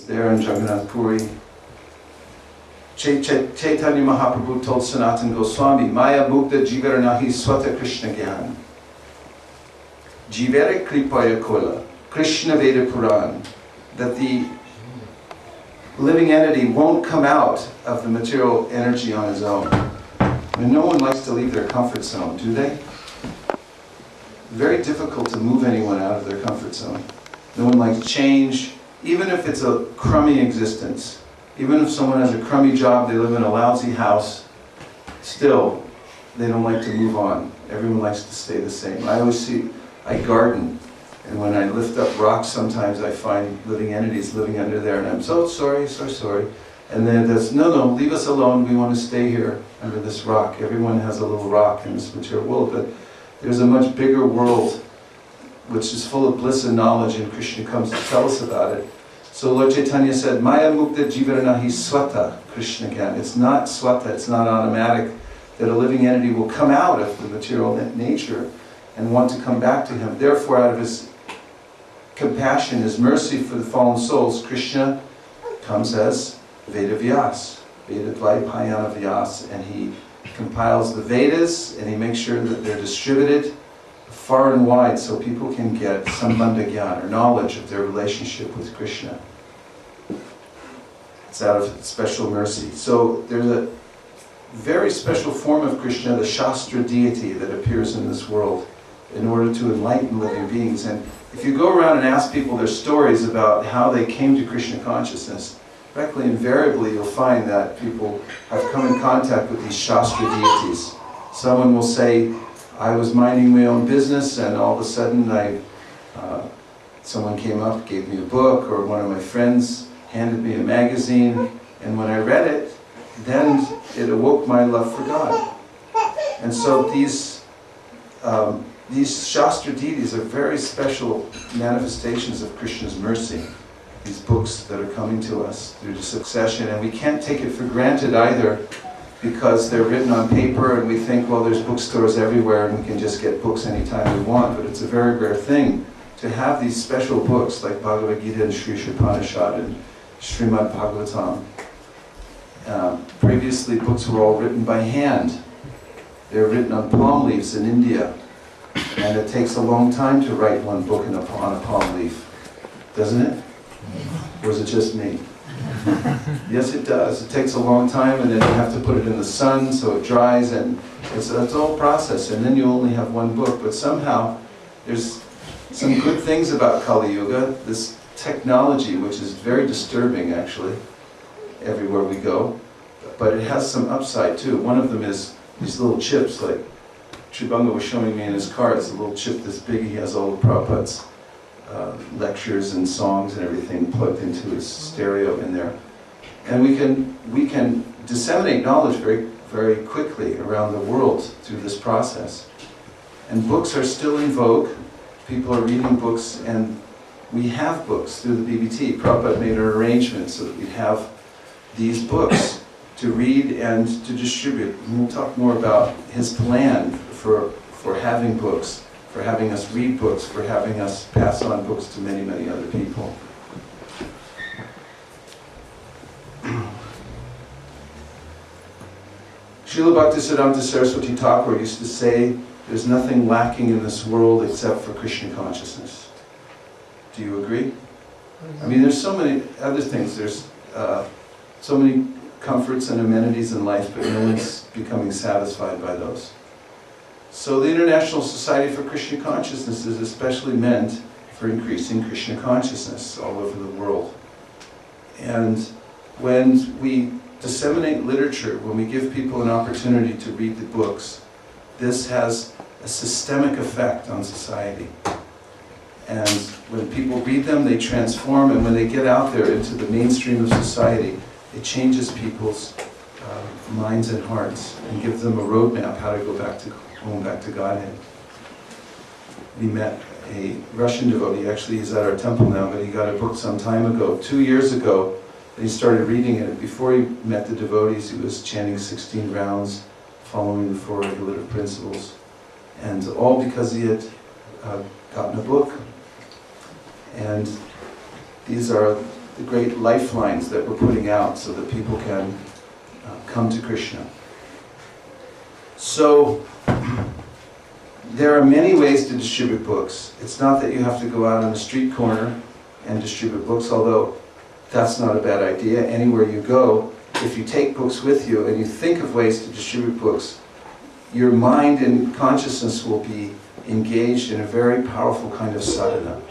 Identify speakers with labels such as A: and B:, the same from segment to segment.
A: there in Jagannath Puri. Chaitanya Mahaprabhu told Sanatana Goswami, Maya Mukta Jivaranahi Swata Krishna Gyan. Jivere Kripaya Kola, Krishna Veda Puran, that the living entity won't come out of the material energy on his own. And no one likes to leave their comfort zone, do they? Very difficult to move anyone out of their comfort zone. No one likes change, even if it's a crummy existence. Even if someone has a crummy job, they live in a lousy house, still, they don't like to move on. Everyone likes to stay the same. I garden, and when I lift up rocks, sometimes I find living entities living under there, and I'm so sorry. And then there's, no, leave us alone, we want to stay here under this rock. Everyone has a little rock in this material world, but there's a much bigger world which is full of bliss and knowledge, and Krishna comes to tell us about it. So Lord Chaitanya said, Maya Mukta Jivaranahi Swata Krishna Gyan. It's not swata, it's not automatic that a living entity will come out of the material nature and want to come back to him. Therefore, out of his compassion, his mercy for the fallen souls, Krishna comes as Veda Vyas, Veda Dvaipayana Vyas, and he compiles the Vedas and he makes sure that they're distributed far and wide so people can get Sambandha Gyan, or knowledge of their relationship with Krishna. It's out of special mercy. So there's a very special form of Krishna, the Shastra deity, that appears in this world in order to enlighten living beings. And if you go around and ask people their stories about how they came to Krishna consciousness, practically invariably you'll find that people have come in contact with these Shastra deities. Someone will say, I was minding my own business and all of a sudden someone came up, gave me a book, or one of my friends handed me a magazine, and when I read it, then it awoke my love for God. And so these Shastra deities are very special manifestations of Krishna's mercy. These books that are coming to us through the succession, and we can't take it for granted either, because they're written on paper and we think, well, there's bookstores everywhere and we can just get books anytime we want, but it's a very rare thing to have these special books like Bhagavad Gita and Sri Upanishad and Srimad Bhagavatam. Previously, books were all written by hand. They're written on palm leaves in India, and it takes a long time to write one book on a palm leaf, doesn't it? Or is it just me? Yes, it does. It takes a long time, and then you have to put it in the sun so it dries, and it's a whole process, and then you only have one book. But somehow, there's some good things about Kali Yuga, this technology, which is very disturbing, actually, everywhere we go. But it has some upside, too. One of them is these little chips, like Tribanga was showing me in his car. It's a little chip this big. He has all of Prabhupada's lectures and songs and everything plugged into his stereo in there. And we can disseminate knowledge very, very quickly around the world through this process. And books are still in vogue. People are reading books, and we have books through the BBT. Prabhupada made an arrangement so that we have these books to read and to distribute. And we'll talk more about his plan for having books, for having us read books, for having us pass on books to many, many other people. Srila Bhaktisiddhanta Saraswati Thakur used to say, there's nothing lacking in this world except for Krishna consciousness. Do you agree? I mean, there's so many other things. There's so many comforts and amenities in life, but no one's becoming satisfied by those. So the International Society for Krishna Consciousness is especially meant for increasing Krishna consciousness all over the world. And when we disseminate literature, when we give people an opportunity to read the books, this has a systemic effect on society. And when people read them, they transform, and when they get out there into the mainstream of society, it changes people's minds and hearts and gives them a roadmap how to go back to home, back to Godhead. We met a Russian devotee, actually he's at our temple now, but he got a book some time ago, 2 years ago, and he started reading it. Before he met the devotees, he was chanting 16 rounds, following the 4 regulative principles, and all because he had gotten a book. And these are the great lifelines that we're putting out so that people can come to Krishna. So, there are many ways to distribute books. It's not that you have to go out on a street corner and distribute books, although that's not a bad idea. Anywhere you go, if you take books with you and you think of ways to distribute books, your mind and consciousness will be engaged in a very powerful kind of sadhana.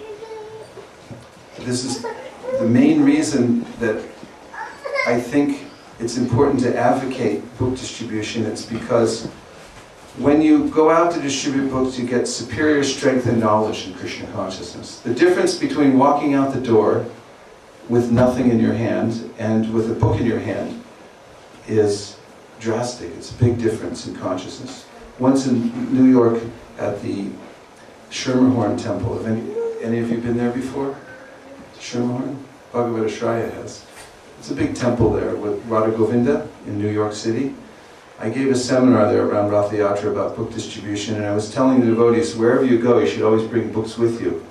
A: This is the main reason that I think it's important to advocate book distribution. It's because when you go out to distribute books, you get superior strength and knowledge in Krishna consciousness. The difference between walking out the door with nothing in your hand and with a book in your hand is drastic. It's a big difference in consciousness. Once in New York at the Schermerhorn Temple, have any of you been there before? Schermerhorn? Bhagavad Ashraya has. It's a big temple there with Radha Govinda in New York City. I gave a seminar there around Ratha Yatra about book distribution, and I was telling the devotees, wherever you go, you should always bring books with you.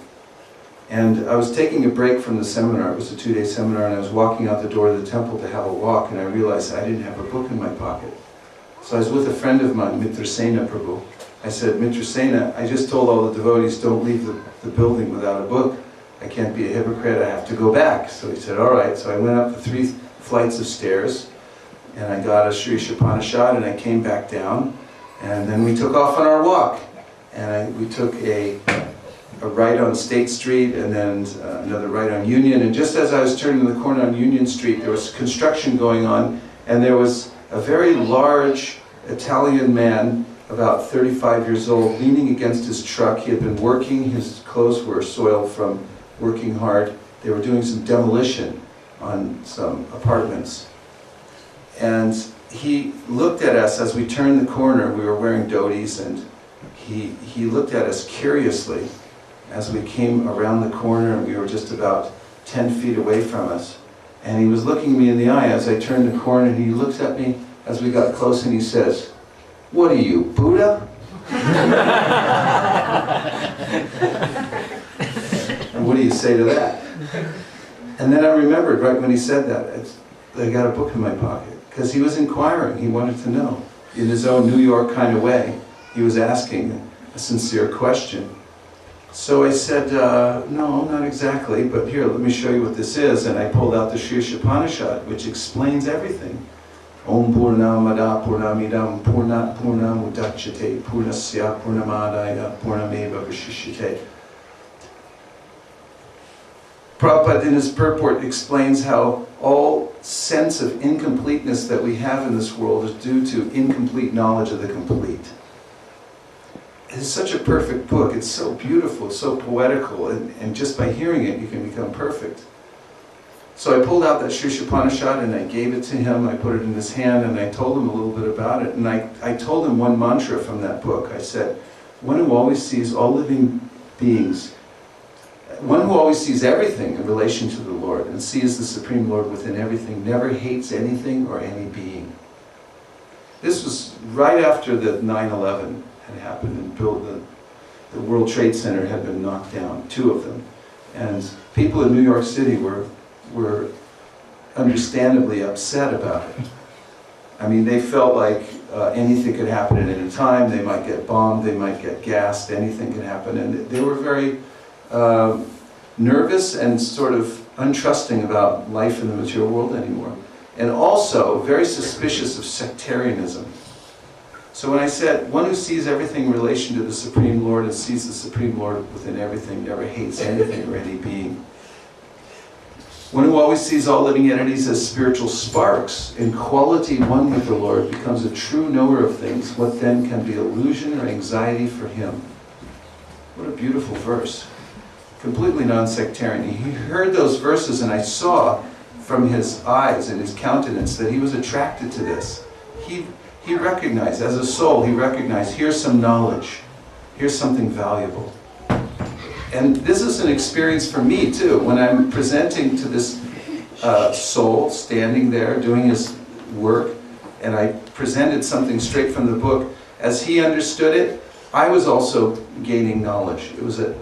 A: And I was taking a break from the seminar. It was a 2-day seminar, and I was walking out the door of the temple to have a walk, and I realized I didn't have a book in my pocket. So I was with a friend of mine, Vaisesika Prabhu. I said, Vaisesika, I just told all the devotees, don't leave the building without a book. I can't be a hypocrite, I have to go back. So he said, all right. So I went up the 3 flights of stairs, and I got a Sri Upanishad, and I came back down, and then we took off on our walk. And we took a right on State Street, and then another right on Union, and just as I was turning the corner on Union Street, there was construction going on, and there was a very large Italian man, about 35 years old, leaning against his truck. He had been working, his clothes were soiled from working hard. They were doing some demolition on some apartments. And he looked at us as we turned the corner. We were wearing dhotis, and he looked at us curiously as we came around the corner, and we were just about 10 feet away from us. And he was looking me in the eye as I turned the corner, and he looks at me as we got close, and he says, "What are you, Buddha?" And what do you say to that? And then I remembered right when he said that, I got a book in my pocket. Because he was inquiring, he wanted to know. In his own New York kind of way, he was asking a sincere question. So I said, no, not exactly, but here, let me show you what this is. And I pulled out the Sri Upanishad, which explains everything. Om Purnamada Purnamidam Purnat Purnamudachyate Purnasya Purnamadaya Purnameva Vishishyate. Prabhupada in his purport explains how all sense of incompleteness that we have in this world is due to incomplete knowledge of the complete. It's such a perfect book. It's so beautiful, it's so poetical, and just by hearing it, you can become perfect. So I pulled out that Sri Upanishad and I gave it to him. I put it in his hand and I told him a little bit about it. And I told him one mantra from that book. I said, one who always sees all living beings, one who always sees everything in relation to the Lord and sees the Supreme Lord within everything, never hates anything or any being. This was right after the 9/11 had happened and the World Trade Center had been knocked down, 2 of them. And people in New York City were understandably upset about it. I mean, they felt like anything could happen at any time. They might get bombed, they might get gassed, anything could happen. And they were very nervous and sort of untrusting about life in the material world anymore. And also very suspicious of sectarianism. So when I said, one who sees everything in relation to the Supreme Lord and sees the Supreme Lord within everything, never hates anything or any being. One who always sees all living entities as spiritual sparks, in quality one with the Lord, becomes a true knower of things. What then can be illusion or anxiety for him? What a beautiful verse. Completely non-sectarian. He heard those verses and I saw from his eyes and his countenance that he was attracted to this. He recognized, as a soul, he recognized, here's some knowledge. Here's something valuable. And this is an experience for me too, when I'm presenting to this soul standing there doing his work, and I presented something straight from the book. As he understood it, I was also gaining knowledge.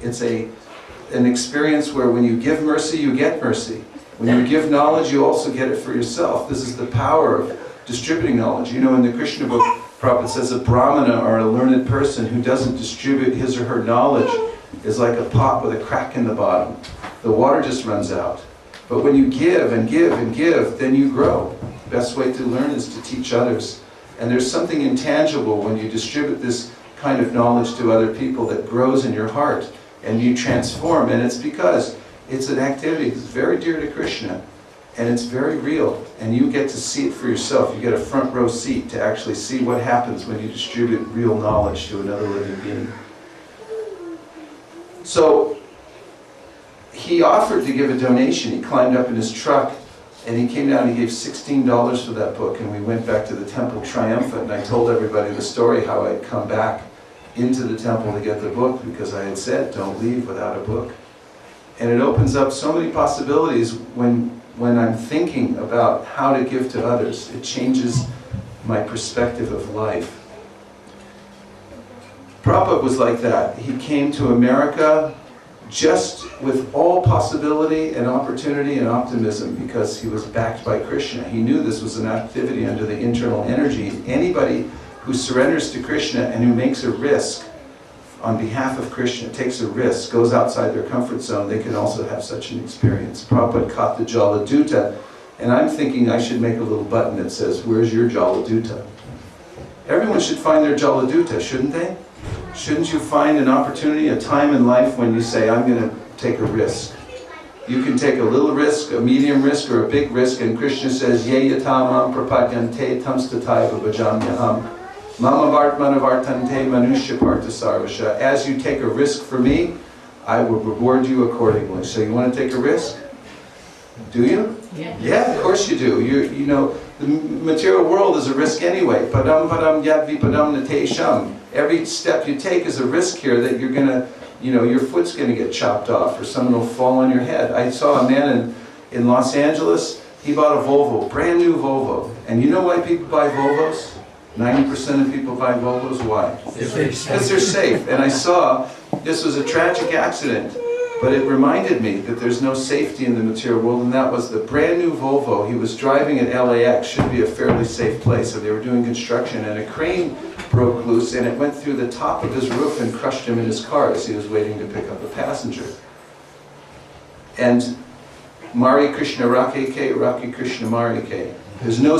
A: It's an experience where when you give mercy, you get mercy. When you give knowledge, you also get it for yourself. This is the power of distributing knowledge. You know, in the Krishna book, Prabhupada says a brahmana, or a learned person who doesn't distribute his or her knowledge, is like a pot with a crack in the bottom. The water just runs out. But when you give and give and give, then you grow. The best way to learn is to teach others. And there's something intangible when you distribute this kind of knowledge to other people that grows in your heart, and you transform. And it's because it's an activity that's very dear to Krishna, and it's very real, and you get to see it for yourself. You get a front row seat to actually see what happens when you distribute real knowledge to another living being. So he offered to give a donation. He climbed up in his truck, and he came down and he gave $16 for that book, and we went back to the temple triumphant, and I told everybody the story how I'd come back into the temple to get the book because I had said, don't leave without a book. And it opens up so many possibilities when I'm thinking about how to give to others. It changes my perspective of life. Prabhupada was like that. He came to America just with all possibility and opportunity and optimism because he was backed by Krishna. He knew this was an activity under the internal energy. Anybody who surrenders to Krishna and who makes a risk on behalf of Krishna, takes a risk, goes outside their comfort zone, they can also have such an experience. Prabhupada caught the Jaladuta, and I'm thinking I should make a little button that says, where's your Jaladuta? Everyone should find their Jaladuta, shouldn't they? Shouldn't you find an opportunity, a time in life when you say, I'm going to take a risk? You can take a little risk, a medium risk, or a big risk, and Krishna says, Ye yatamam prapadyante tamstataiva bhajamyaham. Mama vartmana vartante manusya partha sarvasha. As you take a risk for me, I will reward you accordingly. So you want to take a risk? Do you?
B: Yeah.
A: Yeah, of course you do. You know, the material world is a risk anyway. Padam padam yad vipadam natesham. Every step you take is a risk here that you're going to, you know, your foot's going to get chopped off or someone will fall on your head. I saw a man in Los Angeles. He bought a Volvo, brand new Volvo. And you know why people buy Volvos? 90% of people buy Volvos. Why? Because they're safe. And I saw, this was a tragic accident, but it reminded me that there's no safety in the material world, and that was the brand new Volvo. He was driving at LAX, should be a fairly safe place, so they were doing construction, and a crane broke loose, and it went through the top of his roof and crushed him in his car as he was waiting to pick up a passenger. And Mari Krishna Rakeke, Raki Krishna Marike. There's no,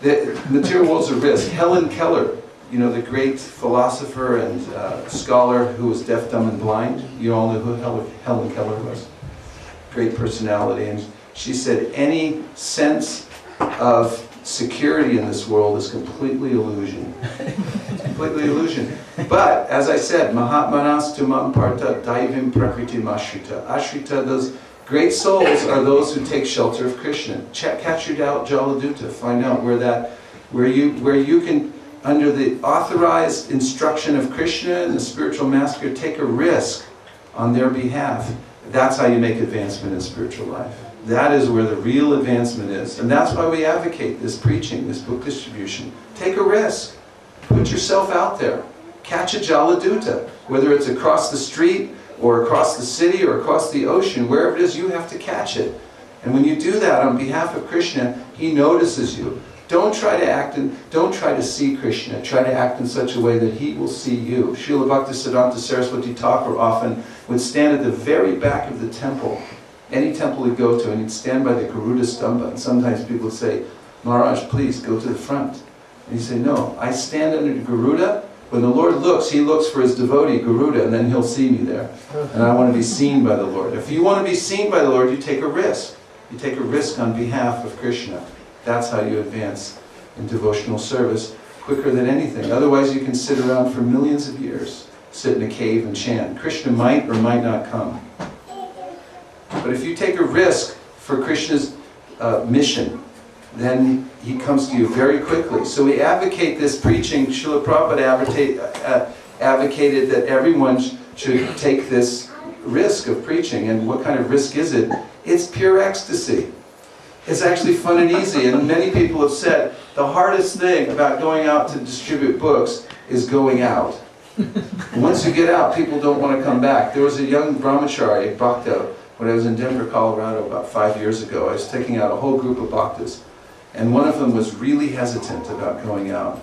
A: the material world's a risk. Helen Keller, you know, the great philosopher and scholar who was deaf, dumb, and blind. You all know who Helen Keller was. Great personality. And she said, any sense of security in this world is completely illusion. Completely illusion. But, as I said, Mahatmanas tumam parta daivim prakritim ashrita. Ashrita, those great souls are those who take shelter of Krishna. Catch your Jaladuta. Find out where you can, under the authorized instruction of Krishna and the spiritual master, take a risk on their behalf. That's how you make advancement in spiritual life. That is where the real advancement is. And that's why we advocate this preaching, this book distribution. Take a risk. Put yourself out there. Catch a Jaladuta. Whether it's across the street, or across the city, or across the ocean, wherever it is, you have to catch it. And when you do that on behalf of Krishna, he notices you. Don't try to act and don't try to see Krishna. Try to act in such a way that he will see you. Srila Bhaktisiddhanta Saraswati Thakur often would stand at the very back of the temple, any temple he'd go to, and he'd stand by the Garuda Stamba. And sometimes people would say, Maharaj, please go to the front. And he'd say, no, I stand under the Garuda. When the Lord looks, he looks for his devotee, Garuda, and then he'll see me there. And I want to be seen by the Lord. If you want to be seen by the Lord, you take a risk. You take a risk on behalf of Krishna. That's how you advance in devotional service quicker than anything. Otherwise, you can sit around for millions of years, sit in a cave and chant. Krishna might or might not come. But if you take a risk for Krishna's mission, then he comes to you very quickly. So we advocate this preaching. Srila Prabhupada advocated that everyone should take this risk of preaching. And what kind of risk is it? It's pure ecstasy. It's actually fun and easy. And many people have said the hardest thing about going out to distribute books is going out. Once you get out, people don't want to come back. There was a young brahmachari, Bhakta, when I was in Denver, Colorado about 5 years ago. I was taking out a whole group of bhaktas, and one of them was really hesitant about going out.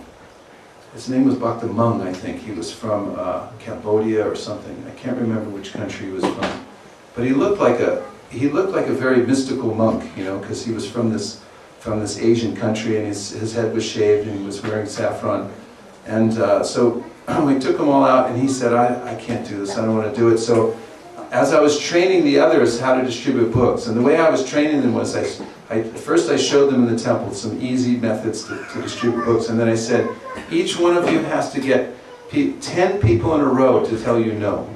A: His name was Bhakta Mung, I think. He was from Cambodia or something. I can't remember which country he was from. But he looked like a very mystical monk, you know, because he was from this Asian country, and his head was shaved and he was wearing saffron. And so we took them all out, and he said, I can't do this, I don't want to do it. So as I was training the others how to distribute books, and the way I was training them was, first I showed them in the temple some easy methods to distribute books, and then I said, each one of you has to get 10 people in a row to tell you no.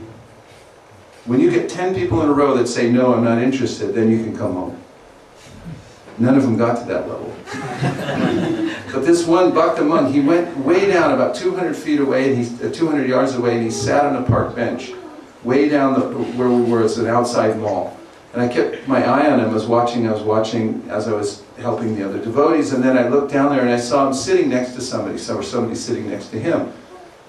A: When you get 10 people in a row that say, no, I'm not interested, then you can come home. None of them got to that level. But this one Bhakta monk, he went way down, about 200 feet away, and 200 yards away, and he sat on a park bench, way down where we were. It's an outside mall. And I kept my eye on him. I was watching as I was helping the other devotees, and then I looked down there and I saw him sitting next to somebody, or somebody sitting next to him.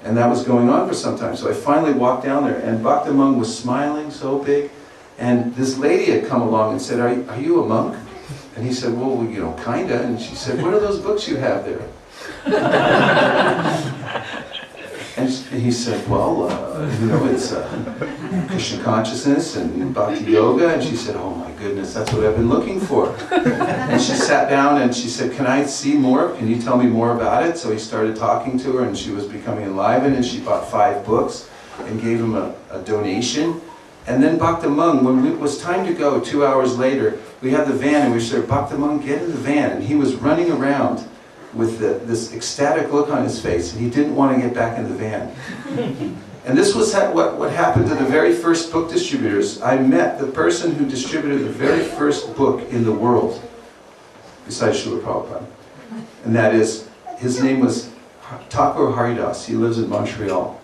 A: And that was going on for some time. So I finally walked down there, and Bhakta monk was smiling so big, and this lady had come along and said, are you a monk? And he said, well, you know, kinda. And she said, what are those books you have there? And he said, well, you know, it's Krishna consciousness and Bhakti Yoga. And she said, oh my goodness, that's what I've been looking for. And she sat down and she said, can I see more? Can you tell me more about it? So he started talking to her, and she was becoming enlivened, and she bought 5 books and gave him a donation. And then Bhakta Mung, when it was time to go, 2 hours later, we had the van, and we said, Bhakta Mung, get in the van. And he was running around with this ecstatic look on his face, and he didn't want to get back in the van. And this was what happened to the very first book distributors. I met the person who distributed the very first book in the world, besides Srila Prabhupada. And that is, his name was Thakur Haridas. He lives in Montreal.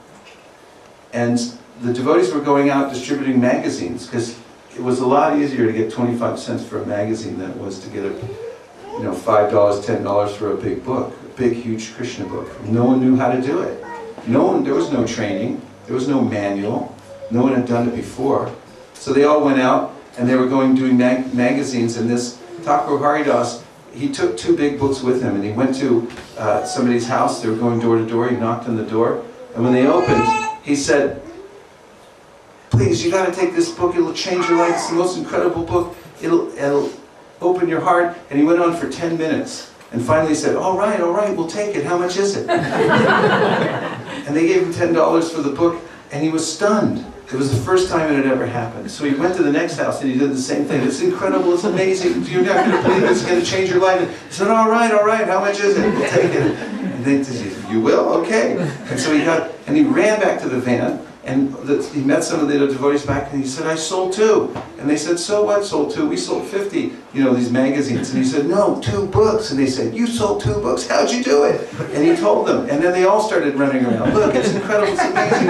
A: And the devotees were going out distributing magazines, because it was a lot easier to get 25 cents for a magazine than it was to get $5, $10 for a big book, a big, huge Krishna book. No one knew how to do it. There was no training, there was no manual, no one had done it before. So they all went out, and they were doing magazines, and this Thakur Haridas, he took 2 big books with him, and he went to somebody's house. They were going door to door. He knocked on the door, and when they opened, he said, please, you got to take this book, it'll change your life, it's the most incredible book, it'll open your heart. And he went on for 10 minutes, and finally said, all right, we'll take it, how much is it? And they gave him $10 for the book, and he was stunned. It was the first time it had ever happened. So he went to the next house, and he did the same thing. It's incredible, it's amazing, you're not going to believe it, it's going to change your life. He said, all right, how much is it? We'll take it. And they said, you will? Okay. And so he ran back to the van, and he met some of the devotees back, and he said, I sold 2. And they said, so what, sold 2? We sold 50, these magazines. And he said, no, 2 books. And they said, you sold 2 books, how'd you do it? And he told them, and then they all started running around. Look, it's incredible, it's amazing.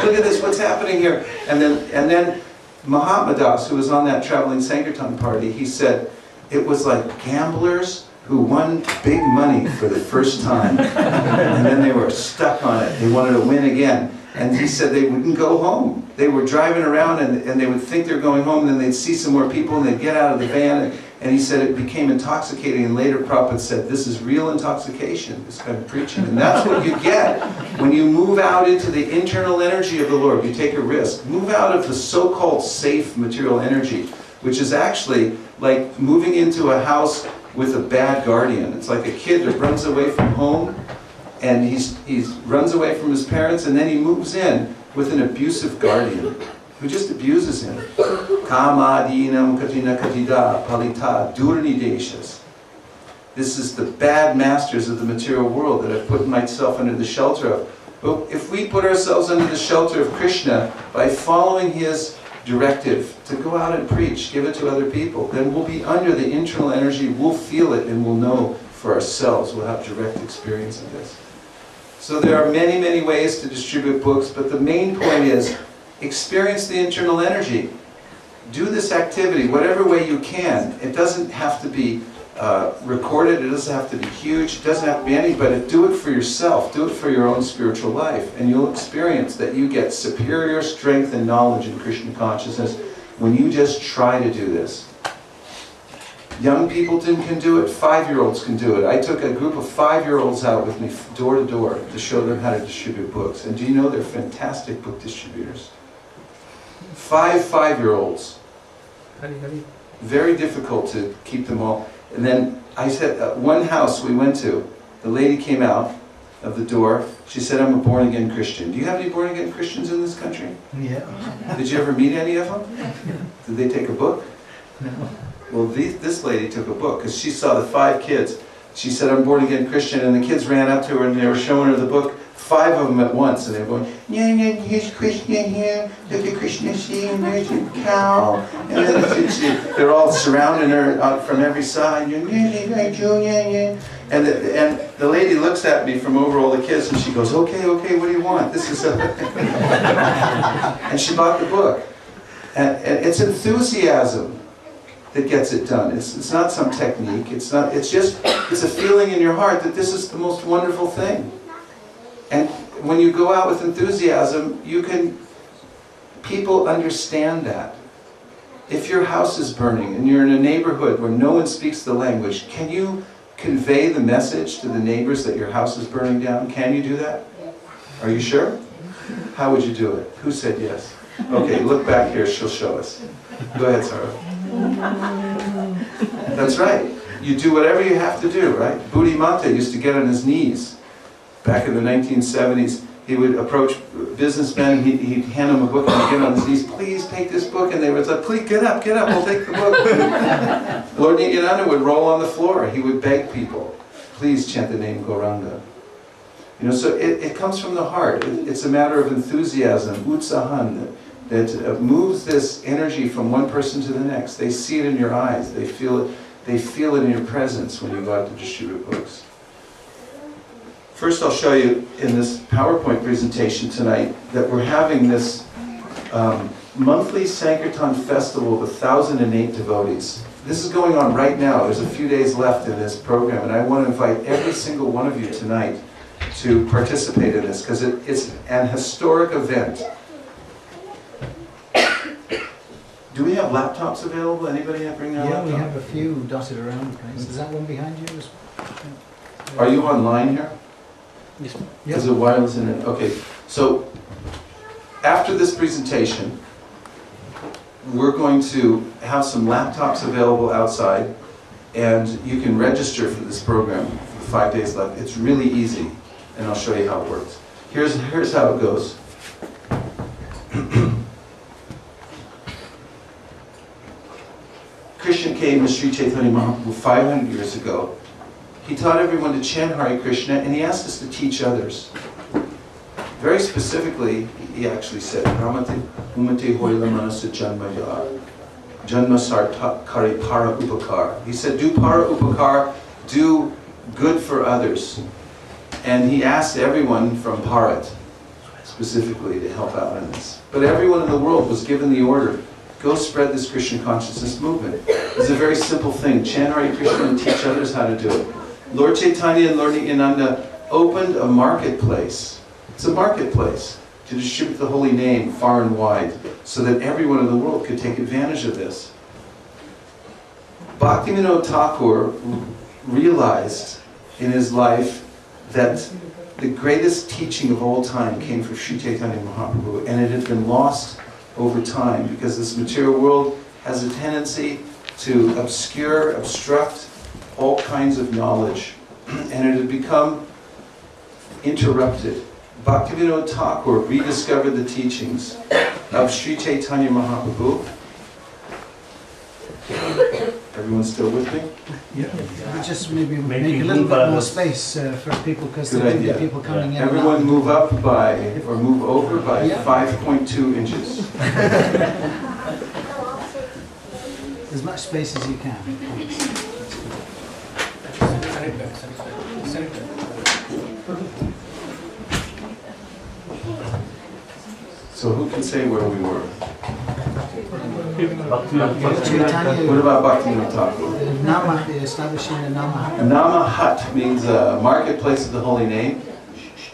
A: Look at this, what's happening here? And then Mahatma Das, who was on that traveling Sankirtan party, he said, it was like gamblers who won big money for the first time. And then they were stuck on it. They wanted to win again. And he said they wouldn't go home. They were driving around, and they would think they're going home, and then they'd see some more people, and they'd get out of the van, and he said it became intoxicating, and later Prabhupada said, this is real intoxication, this kind of preaching. And that's what you get when you move out into the internal energy of the Lord. You take a risk. Move out of the so-called safe material energy, which is actually like moving into a house with a bad guardian. It's like a kid that runs away from home, and he runs away from his parents, and then he moves in with an abusive guardian who just abuses him. Kamadinam katina katida palita durnideshas. This is the bad masters of the material world that I've put myself under the shelter of. But if we put ourselves under the shelter of Krishna by following his directive to go out and preach, give it to other people, then we'll be under the internal energy, we'll feel it, and we'll know for ourselves, we'll have direct experience of this. So there are many, many ways to distribute books, but the main point is experience the internal energy. Do this activity whatever way you can. It doesn't have to be recorded, it doesn't have to be huge, it doesn't have to be anything, but do it for yourself, do it for your own spiritual life, and you'll experience that you get superior strength and knowledge in Krishna consciousness, when you just try to do this. Young people can do it, 5-year-olds can do it. I took a group of 5-year-olds out with me door to door to show them how to distribute books. And do you know they're fantastic book distributors? 5-year-olds. Very difficult to keep them all. And then I said, one house we went to, the lady came out of the door. She said, I'm a born-again Christian. Do you have any born-again Christians in this country?
B: Yeah.
A: Did you ever meet any of them? Did they take a book?
B: No.
A: Well, this lady took a book because she saw the 5 kids. She said, I'm born-again Christian, and the kids ran up to her and they were showing her the book, 5 of them at once, and they were going, yeah, here's Krishna here, look at Krishna, see, and there's a cow. And then they're all surrounding her from every side. And the lady looks at me from over all the kids and she goes, okay, what do you want? This is a... And she bought the book. And it's enthusiasm that gets it done. It's not some technique. It's a feeling in your heart that this is the most wonderful thing. And when you go out with enthusiasm, people understand that. If your house is burning and you're in a neighborhood where no one speaks the language, can you convey the message to the neighbors that your house is burning down? Can you do that? Are you sure? How would you do it? Who said yes? Okay, look back here, she'll show us. Go ahead, Sarah. That's right. You do whatever you have to do, right? Buddhimata used to get on his knees. Back in the 1970s, he would approach businessmen, he'd hand them a book and he'd get on his knees, please take this book, and they would say, please get up, we'll take the book. Lord Nityananda would roll on the floor, he would beg people, please chant the name Gauranga. You know, so it comes from the heart. It's a matter of enthusiasm, utsahan, that moves this energy from one person to the next. They see it in your eyes, they feel it in your presence when you go out to distribute books. First, I'll show you in this PowerPoint presentation tonight that we're having this monthly Sankirtan festival of 1,008 devotees. This is going on right now. There's a few days left in this program, and I want to invite every single one of you tonight to participate in this, because it's an historic event. Do we have laptops available? Anybody bring their laptop?
B: Yeah, we have a few dotted around the place. Is that one behind you?
A: Are you online here?
B: Yes.
A: Is it wireless internet? Okay, so after this presentation, we're going to have some laptops available outside, and you can register for this program for 5 days left. It's really easy, and I'll show you how it works. Here's how it goes. Krishna came to Sri Chaitanya Mahaprabhu 500 years ago. He taught everyone to chant Hare Krishna, and he asked us to teach others. Very specifically, he actually said, Ramate umate hoila manasa janmaya, janma sartakari para upakar. He said, do para upakar, do good for others. And he asked everyone from Bharat, specifically, to help out in this. But everyone in the world was given the order, go spread this Krishna consciousness movement. It's a very simple thing. Chant Hare Krishna and teach others how to do it. Lord Chaitanya and Lord Nityananda opened a marketplace. It's a marketplace to distribute the holy name far and wide so that everyone in the world could take advantage of this. Bhaktivinoda Thakur realized in his life that the greatest teaching of all time came from Sri Chaitanya Mahaprabhu, and it had been lost over time because this material world has a tendency to obstruct all kinds of knowledge, and it had become interrupted. Bhaktivinoda Thakur rediscovered the teachings of Sri Chaitanya Mahaprabhu. Everyone still with me?
B: Yeah. Just maybe make a little bit more space for people, because there will be people coming in.
A: Everyone move up by, or move over by 5.2 inches.
B: As much space as you can.
A: So who can say where we were?
B: What
A: about Bhaktivinoda Thakur?
B: Nama, establishing the Nama.
A: Nama Hut means a marketplace of the holy name.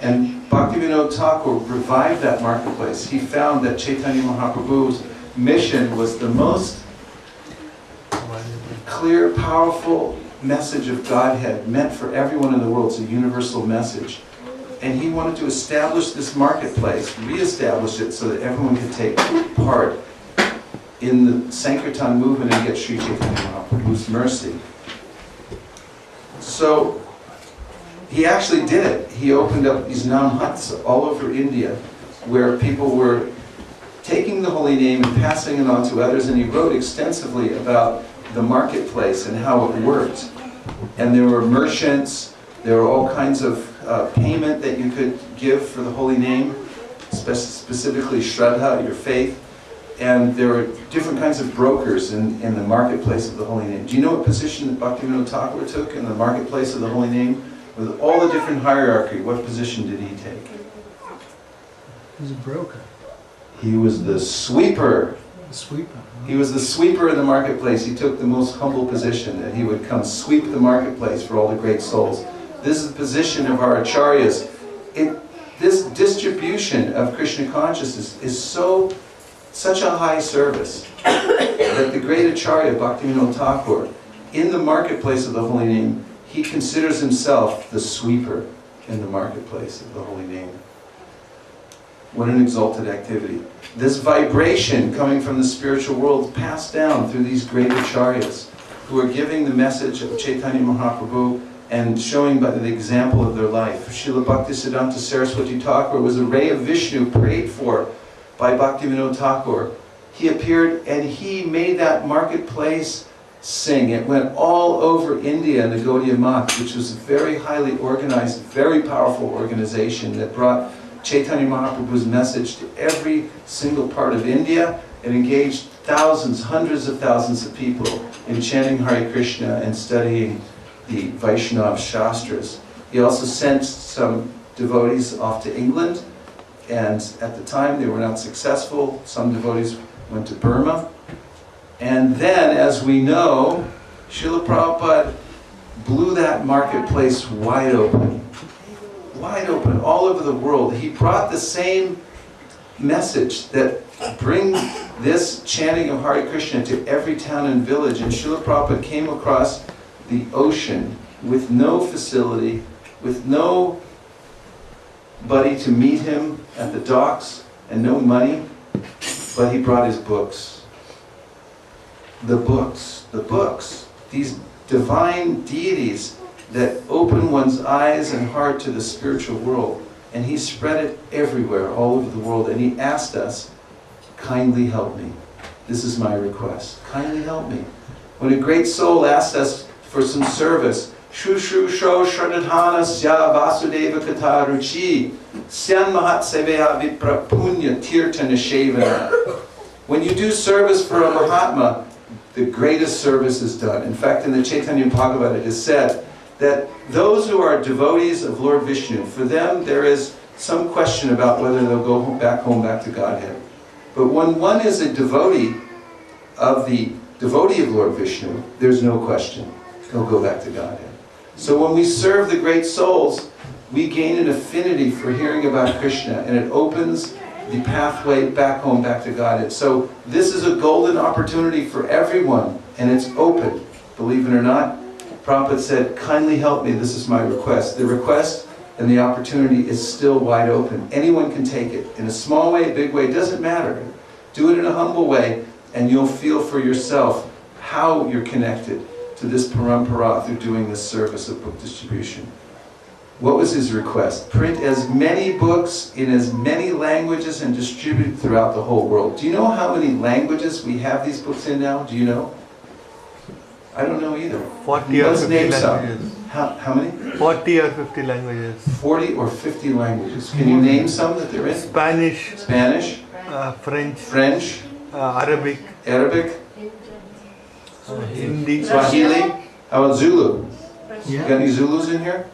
A: And Bhaktivinoda Thakur revived that marketplace. He found that Chaitanya Mahaprabhu's mission was the most clear, powerful message of Godhead, meant for everyone in the world. It's a universal message. And he wanted to establish this marketplace, re-establish it so that everyone could take part in the Sankirtan movement and get Sri Chaitanya Mahaprabhu's mercy. So he actually did it. He opened up these Nam huts all over India where people were taking the holy name and passing it on to others, and he wrote extensively about the marketplace and how it worked. And there were merchants, there were all kinds of payment that you could give for the holy name, specifically Shraddha, your faith. And there were different kinds of brokers in the marketplace of the holy name. Do you know what position that Bhaktivinoda Thakur took in the marketplace of the holy name? With all the different hierarchy, what position did he take?
B: He was a broker.
A: He was the sweeper.
B: The sweeper.
A: He was the sweeper in the marketplace. He took the most humble position, that he would come sweep the marketplace for all the great souls. This is the position of our acharyas. This distribution of Krishna consciousness is such a high service that the great acharya Bhaktivinoda Thakur, in the marketplace of the holy name, he considers himself the sweeper in the marketplace of the holy name. What an exalted activity. This vibration coming from the spiritual world passed down through these great acharyas who are giving the message of Chaitanya Mahaprabhu and showing by the example of their life. Srila Bhaktisiddhanta Saraswati Thakur was a ray of Vishnu prayed for by Bhaktivinoda Thakur. He appeared and he made that marketplace sing. It went all over India in the Gaudiya Math, which was a very highly organized, very powerful organization that brought Chaitanya Mahaprabhu's message to every single part of India and engaged thousands, hundreds of thousands of people in chanting Hare Krishna and studying the Vaishnava Shastras. He also sent some devotees off to England, and at the time they were not successful. Some devotees went to Burma. And then, as we know, Srila Prabhupada blew that marketplace wide open. Wide open, all over the world. He brought the same message that bring this chanting of Hare Krishna to every town and village. And Srila Prabhupada came across the ocean with no facility, with nobody to meet him at the docks, and no money, but he brought his books. The books, these divine deities that open one's eyes and heart to the spiritual world. And he spread it everywhere, all over the world. And he asked us, kindly help me. This is my request. Kindly help me. When a great soul asked us for some service, Shru Shru Shro Shradhanasya Vasudeva Kata Ruchi Syan Mahat Seveha Vipra Punya Tirtha Nishevana. When you do service for a Mahatma, the greatest service is done. In fact, in the Chaitanya Bhagavata it is said that those who are devotees of Lord Vishnu, for them there is some question about whether they'll go back to Godhead. But when one is a devotee of Lord Vishnu, there's no question. They'll go back to Godhead. So when we serve the great souls, we gain an affinity for hearing about Krishna, and it opens the pathway back home, back to Godhead. So this is a golden opportunity for everyone, and it's open. Believe it or not, Prabhupada said, kindly help me, this is my request. The request and the opportunity is still wide open. Anyone can take it. In a small way, a big way, it doesn't matter. Do it in a humble way, and you'll feel for yourself how you're connected to this parampara through doing this service of book distribution. What was his request? Print as many books in as many languages and distribute throughout the whole world. Do you know how many languages we have these books in now? Do you know? I don't know either.
C: 40 or
A: Let's
C: 50
A: name
C: languages.
A: some. How many?
C: 40 or 50 languages.
A: 40 or 50 languages. Can you name some that they're in?
C: Spanish,
A: Spanish,
C: French, Arabic, Hindi,
A: Swahili. How about Zulu?
B: Yeah.
A: Got any Zulus in here?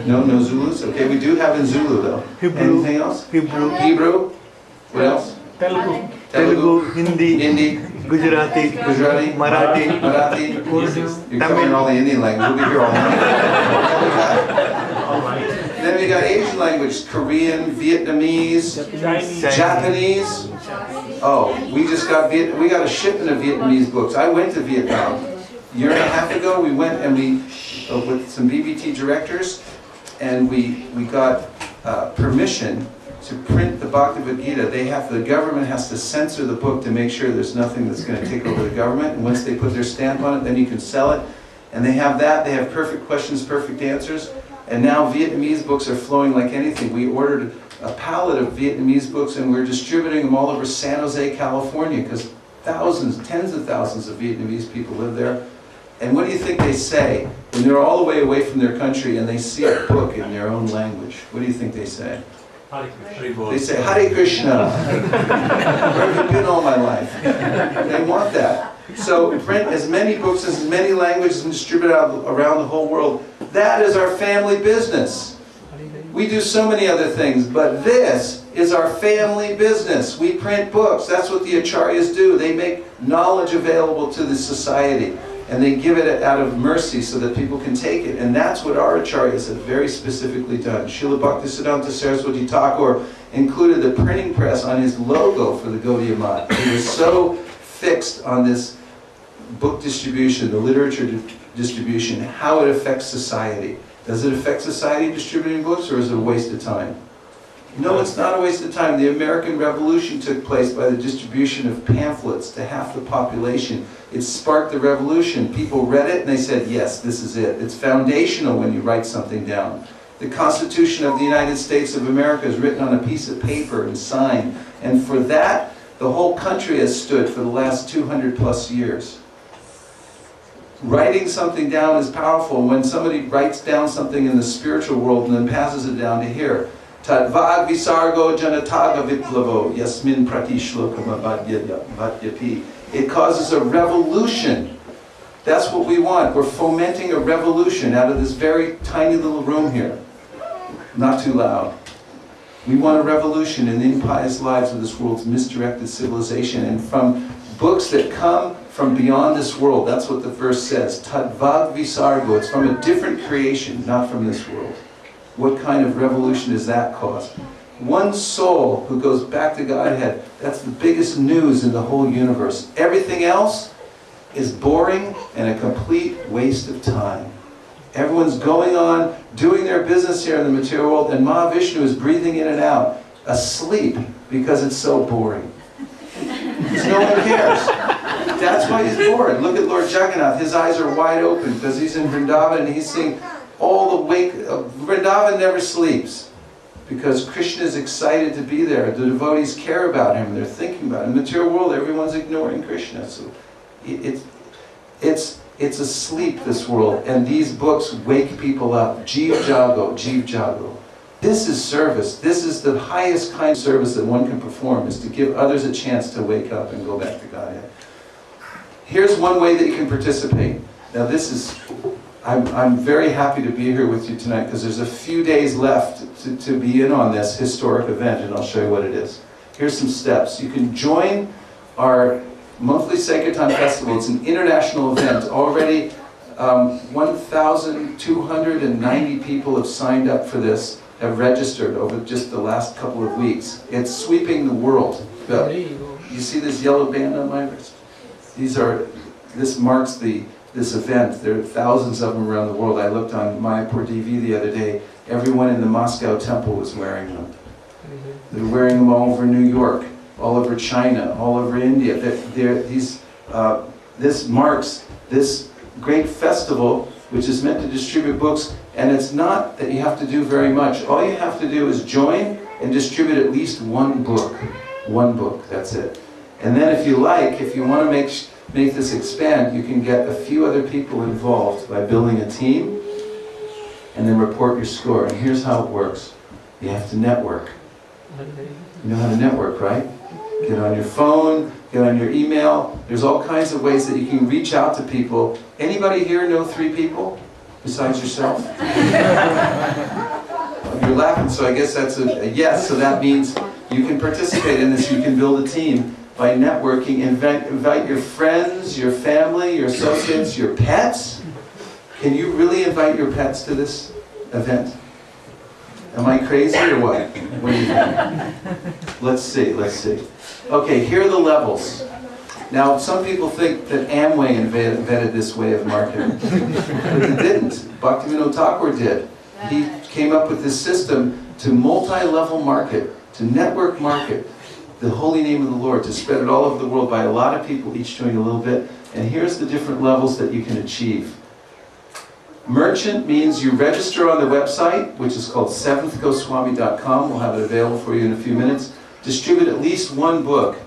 A: No Zulus? Okay, we do have in Zulu though.
C: Hebrew.
A: Anything else?
C: Hebrew,
A: What else?
C: Telugu, Hindi, Gujarati, Marathi,
A: You're covering all the Indian language. We'll be here all night. Then we got Asian language, Korean, Vietnamese, Japanese, Oh, we got a shipment of Vietnamese books. I went to Vietnam a year and a half ago. We went and with some BBT directors, and we got permission to print the Bhagavad Gita. The government has to censor the book to make sure there's nothing that's going to take over the government. And once they put their stamp on it, then you can sell it. And they have that. They have perfect questions, perfect answers. And now Vietnamese books are flowing like anything. We ordered a pallet of Vietnamese books, and we're distributing them all over San Jose, California, because thousands, tens of thousands of Vietnamese people live there. And what do you think they say when they're all the way away from their country and they see a book in their own language? What do you think they say? They say, Hare Krishna. Where have you been all my life? They want that. So print as many books as many languages and distribute out around the whole world. That is our family business. We do so many other things, but this is our family business. We print books. That's what the acharyas do. They make knowledge available to the society, and they give it out of mercy so that people can take it. And that's what our acharyas have very specifically done. Srila Bhaktisiddhanta Saraswati Thakur included the printing press on his logo for the Gaudiya Math. He was so fixed on this book distribution, the literature distribution, how it affects society. Does it affect society distributing books, or is it a waste of time? No, it's not a waste of time. The American Revolution took place by the distribution of pamphlets to half the population. It sparked the revolution. People read it and they said, yes, this is it. It's foundational when you write something down. The Constitution of the United States of America is written on a piece of paper and signed. And for that, the whole country has stood for the last 200 plus years. Writing something down is powerful. When somebody writes down something in the spiritual world and then passes it down to here, Tadvag visargo janataga viplavo yasmin pratishlokam vadyapi. It causes a revolution. That's what we want. We're fomenting a revolution out of this very tiny little room here. Not too loud. We want a revolution in the impious lives of this world's misdirected civilization, and from books that come from beyond this world. That's what the verse says. Tadvag visargo. It's from a different creation, not from this world. What kind of revolution does that cause? One soul who goes back to Godhead, that's the biggest news in the whole universe. Everything else is boring and a complete waste of time. Everyone's going on, doing their business here in the material world, and Mahavishnu is breathing in and out, asleep, because it's so boring. Because no one cares. That's why he's bored. Look at Lord Jagannath. His eyes are wide open because he's in Vrindavan and he's seeing all the wake. Vrindavan never sleeps because Krishna is excited to be there. The devotees care about him. They're thinking about him. In the material world, everyone's ignoring Krishna. So it's asleep, this world. And these books wake people up. Jeev Jago, Jeev Jago. This is service. This is the highest kind of service that one can perform, is to give others a chance to wake up and go back to Godhead. Here's one way that you can participate. Now I'm very happy to be here with you tonight because there's a few days left to be in on this historic event, and I'll show you what it is. Here's some steps. You can join our monthly Sankirtan Festival. It's an international event. Already 1,290 people have signed up for this, have registered over just the last couple of weeks. It's sweeping the world. You see this yellow band on my wrist? This marks this event. There are thousands of them around the world. I looked on Mayapur TV the other day. Everyone in the Moscow temple was wearing them. They're wearing them all over New York, all over China, all over India. This marks this great festival, which is meant to distribute books. And it's not that you have to do very much. All you have to do is join and distribute at least one book. One book, that's it. And then if you want to make this expand, you can get a few other people involved by building a team and then report your score. And here's how it works. You have to network. You know how to network, right? Get on your phone, get on your email. There's all kinds of ways that you can reach out to people. Anybody here know 3 people besides yourself? You're laughing, so I guess that's a yes. So that means you can participate in this. You can build a team by networking. Invite your friends, your family, your associates, your pets. Can you really invite your pets to this event? Am I crazy or what? What do you think? Let's see. Okay, here are the levels. Now, some people think that Amway invented this way of marketing, but it didn't. Bhaktivinoda Thakur did. He came up with this system to multi-level market, to network market, the holy name of the Lord, to spread it all over the world by a lot of people, each doing a little bit. And here's the different levels that you can achieve. Merchant means you register on the website, which is called seventhgoswami.com. We'll have it available for you in a few minutes. Distribute at least one book.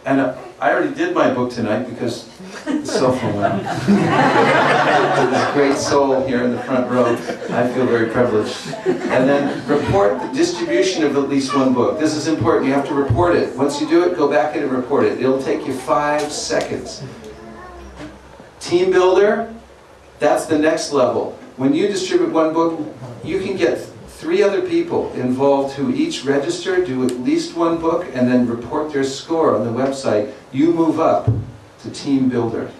A: And I already did my book tonight because the cell phone went out. This great soul here in the front row. I feel very privileged. And then report the distribution of at least one book. This is important. You have to report it. Once you do it, go back in and report it. It'll take you 5 seconds. Team builder, that's the next level. When you distribute one book, you can get 3 other people involved who each register, do at least one book, and then report their score on the website. You move up to team builder.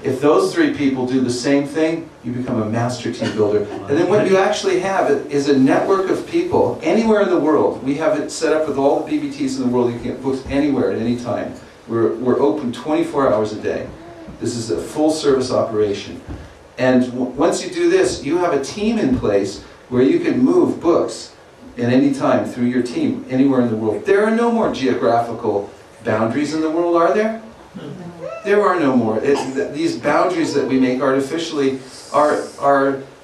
A: If those 3 people do the same thing, you become a master team builder. And then what you actually have is a network of people anywhere in the world. We have it set up with all the BBTs in the world. You can get books anywhere at any time. We're open 24 hours a day. This is a full service operation. And once you do this, you have a team in place where you can move books at any time through your team, anywhere in the world. There are no more geographical boundaries in the world, are there? There are no more. These boundaries that we make artificially are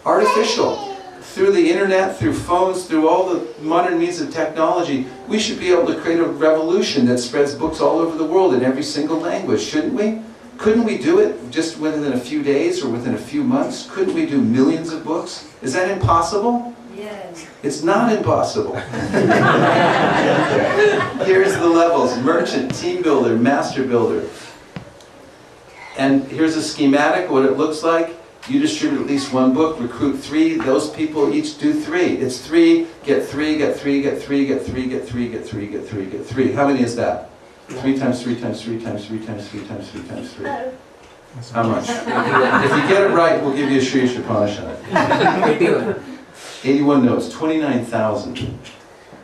A: artificial. Through the internet, through phones, through all the modern means of technology, we should be able to create a revolution that spreads books all over the world in every single language, shouldn't we? Couldn't we do it just within a few days or within a few months? Couldn't we do millions of books? Is that impossible?
D: Yes.
A: It's not impossible. Here's the levels: merchant, team builder, master builder. And here's a schematic, what it looks like. You distribute at least one book, recruit 3, those people each do 3. It's 3, get 3, get 3, get 3, get 3, get 3, get 3, get 3, get 3. How many is that? 3 times 3 times 3 times 3 times 3 times 3 times 3. How much? If you get it right, we'll give you a Sri Upanishad. 81 notes, 29,000.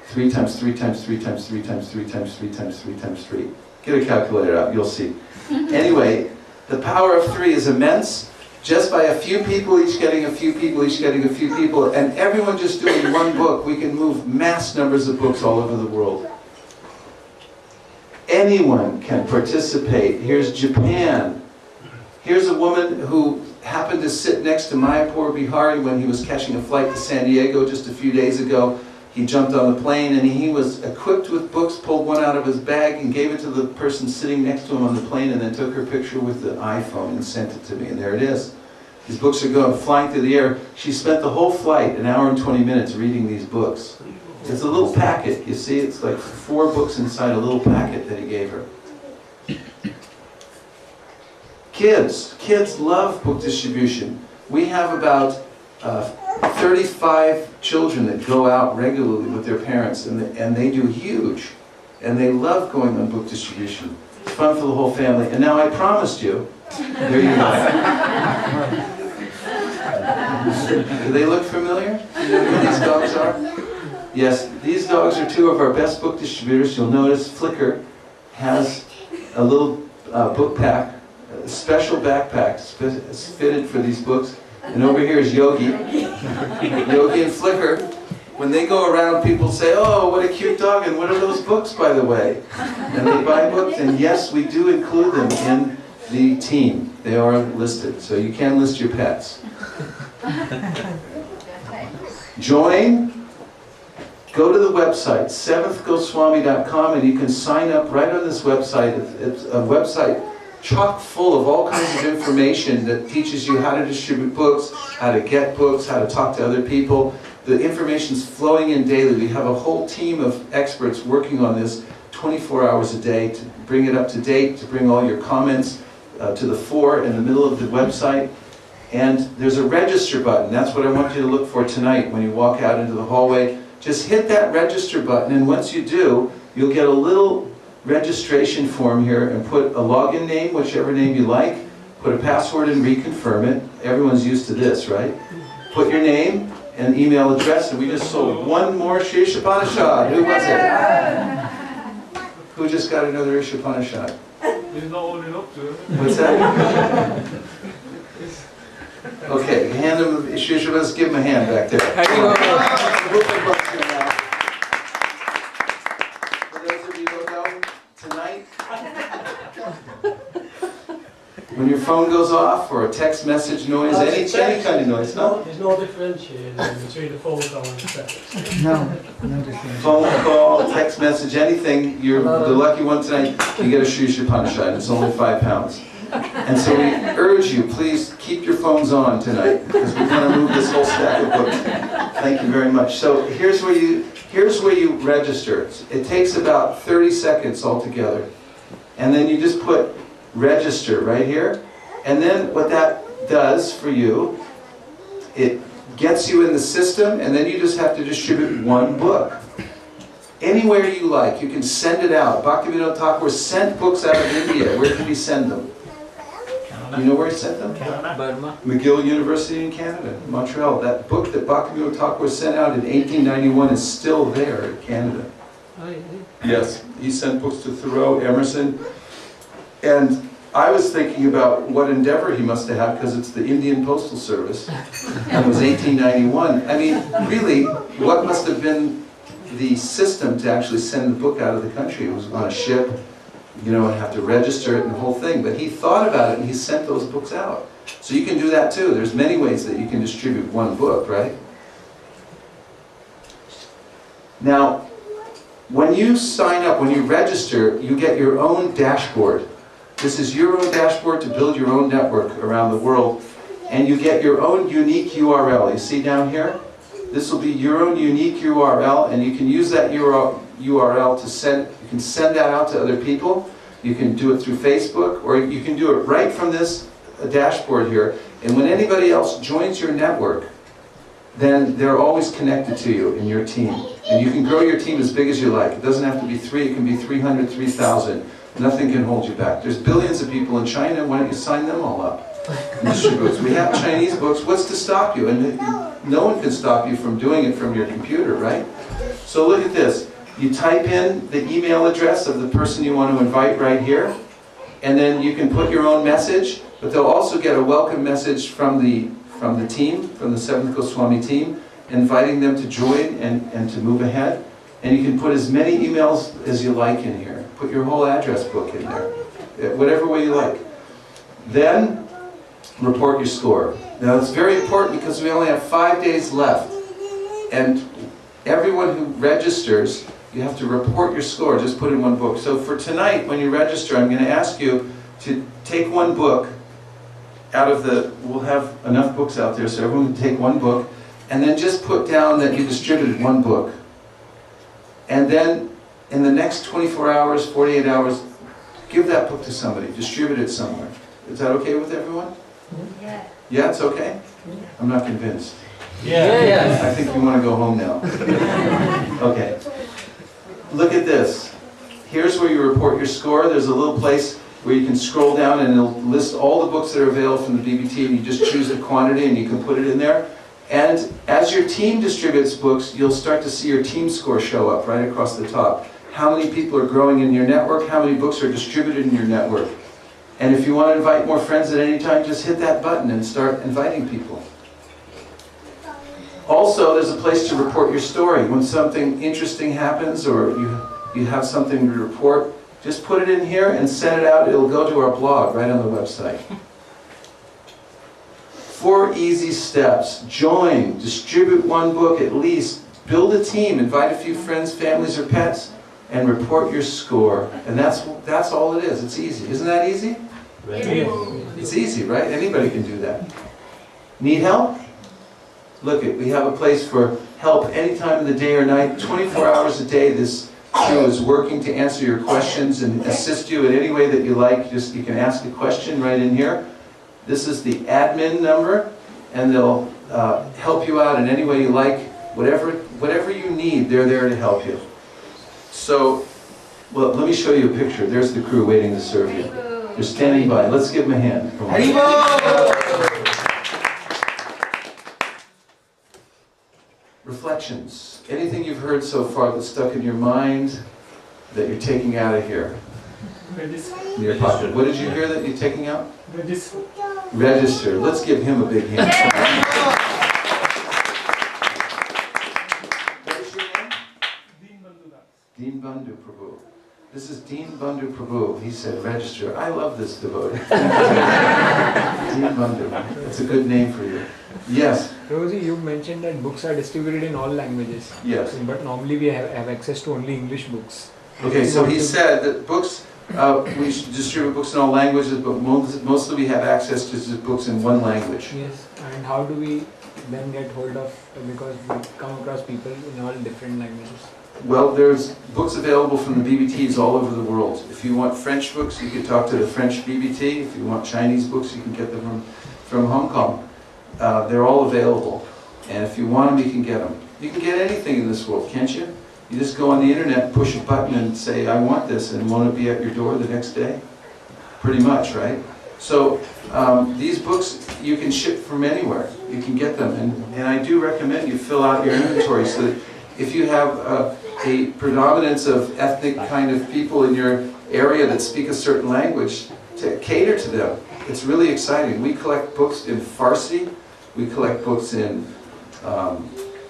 A: 3 times 3 times 3 times 3 times 3 times 3 times 3 times 3. Get a calculator out, you'll see. Anyway, the power of 3 is immense. Just by a few people, each getting a few people, each getting a few people, and everyone just doing one book, we can move mass numbers of books all over the world. Anyone can participate. Here's Japan. Here's a woman who happened to sit next to Mayapur Bihari when he was catching a flight to San Diego just a few days ago. He jumped on the plane and he was equipped with books, pulled one out of his bag and gave it to the person sitting next to him on the plane, and then took her picture with the iPhone and sent it to me, and there it is. These books are flying through the air. She spent the whole flight, 1 hour and 20 minutes, reading these books. It's a little packet, you see, it's like 4 books inside a little packet that he gave her. Kids love book distribution. We have about 35 children that go out regularly with their parents, and they do huge. And they love going on book distribution. It's fun for the whole family. And now I promised you, there you go. Do they look familiar? You know who these dogs are? Yes, these dogs are 2 of our best book distributors. You'll notice Flickr has a little book pack, a special backpack fitted for these books. And over here is Yogi. Yogi and Flickr. When they go around, people say, "Oh, what a cute dog, and what are those books, by the way?" And they buy books, and yes, we do include them in the team. They are listed, so you can list your pets. Join. Go to the website, seventhgoswami.com, and you can sign up right on this website. It's a website chock full of all kinds of information that teaches you how to distribute books, how to get books, how to talk to other people. The information's flowing in daily. We have a whole team of experts working on this 24 hours a day to bring it up to date, to bring all your comments to the fore in the middle of the website. And there's a register button. That's what I want you to look for tonight when you walk out into the hallway. Just hit that register button, and once you do, you'll get a little registration form here, and put a login name, whichever name you like, put a password and reconfirm it. Everyone's used to this, right? Put your name, and email address, and we just sold one more Sri Ishapanishad. Who was it? Who just got another Ishapanishad?
D: He's not holding up to it.
A: What's that? Okay, hand him, let's give him a hand back there. For those of you who don't know, tonight, when your phone goes off or a text message noise, any kind of noise, no?
E: There's no differentiating between the phone call and text.
B: No, no difference.
A: Phone call, text message, anything, you're the lucky one tonight, you get a Sri Ishapanishad. It's only 5 pounds. And so we urge you, please keep your phones on tonight, because we're going to move this whole stack of books. Thank you very much. So here's where you register. It takes about 30 seconds altogether. And then you just put register right here. And then what that does for you, it gets you in the system, and then you just have to distribute one book. Anywhere you like, you can send it out. Bhaktivinoda Thakur sent books out of India. Where did he send them? You know where he sent them?
E: Burma.
A: McGill University in Canada, Montreal. That book that Bhaktivinoda Thakur sent out in 1891 is still there in Canada. Yes, he sent books to Thoreau, Emerson. And I was thinking about what endeavor he must have had, because it's the Indian Postal Service. And it was 1891. I mean, really, what must have been the system to actually send the book out of the country? It was on a ship, you know, and have to register it and the whole thing. But he thought about it and he sent those books out. So you can do that too. There's many ways that you can distribute one book, right? Now, when you sign up, when you register, you get your own dashboard. This is your own dashboard to build your own network around the world. And you get your own unique URL. You see down here? This will be your own unique URL, and you can use that URL to send, you can send that out to other people. You can do it through Facebook, or you can do it right from this dashboard here. And when anybody else joins your network, then they're always connected to you in your team. And you can grow your team as big as you like. It doesn't have to be 3, it can be 300, 3,000. Nothing can hold you back. There's billions of people in China, why don't you sign them all up? We have Chinese books, what's to stop you? And no one can stop you from doing it from your computer, right? So look at this. You type in the email address of the person you want to invite right here, and then you can put your own message, but they'll also get a welcome message from the team, from the Seventh Goswami team, inviting them to join and to move ahead. And you can put as many emails as you like in here. Put your whole address book in there, whatever way you like. Then, report your score. Now it's very important because we only have 5 days left. And everyone who registers, you have to report your score, just put in one book. So for tonight, when you register, I'm going to ask you to take one book out of the, we'll have enough books out there so everyone can take one book, and then just put down that you distributed one book. And then in the next 24 hours, 48 hours, give that book to somebody, distribute it somewhere. Is that okay with everyone?
F: Yeah.
A: Yeah, it's okay? I'm not convinced.
E: Yeah.
A: I think you want to go home now. Okay. Look at this. Here's where you report your score. There's a little place where you can scroll down and it'll list all the books that are available from the BBT, and you just choose the quantity and you can put it in there. And as your team distributes books, you'll start to see your team score show up right across the top. How many people are growing in your network? How many books are distributed in your network? And if you want to invite more friends at any time, just hit that button and start inviting people. Also, there's a place to report your story. When something interesting happens or you have something to report, just put it in here and send it out. It'll go to our blog right on the website. 4 easy steps. Join, distribute one book at least, build a team, invite a few friends, families, or pets, and report your score. And that's all it is. It's easy. Isn't that easy? It's easy, right? Anybody can do that. Need help? Look, we have a place for help any time of the day or night. 24 hours a day, this crew is working to answer your questions and assist you in any way that you like. You can ask a question right in here. This is the admin number, and they'll help you out in any way you like. Whatever you need, they're there to help you. So, well, let me show you a picture. There's the crew waiting to serve you. They're standing by. Let's give them a hand. reflections. Anything you've heard so far that's stuck in your mind that you're taking out of here? In your pocket. What did you hear that you're taking out?
E: Register.
A: Register. Let's give him a big hand. What is your name? Deen Bandhu Prabhu. This is Deen Bandhu Prabhu. He said register. I love this devotee. Deen Bandhu. That's a good name for you. Yes.
F: Prabhuji, you mentioned that books are distributed in all languages.
A: Yes.
F: But normally we have access to only English books.
A: Okay, so he said that books, we should distribute books in all languages, but mostly we have access to books in one language.
F: Yes. And how do we then get hold of, because we come across people in all different languages?
A: Well, there's books available from the BBTs all over the world. If you want French books, you can talk to the French BBT. If you want Chinese books, you can get them from Hong Kong. They're all available. And if you want them, you can get them. You can get anything in this world, can't you? You just go on the internet, push a button and say, I want this, and won't it be at your door the next day? Pretty much, right? So these books you can ship from anywhere. You can get them. And I do recommend you fill out your inventory so that if you have a predominance of ethnic kind of people in your area that speak a certain language, to cater to them. It's really exciting. We collect books in Farsi, we collect books in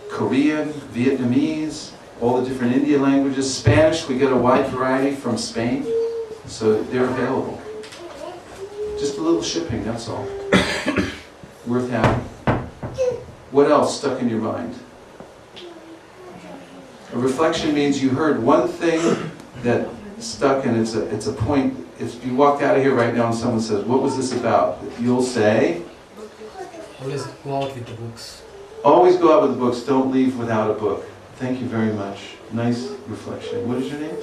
A: Korean, Vietnamese, all the different Indian languages. Spanish, we get a wide variety from Spain, so they're available. Just a little shipping, that's all. Worth having. What else stuck in your mind? A reflection means you heard one thing that stuck, and it's a point. If you walked out of here right now and someone says, what was this about? You'll say,
G: always go out with the books.
A: Always go out with the books, don't leave without a book. Thank you very much. Nice reflection. What is your name?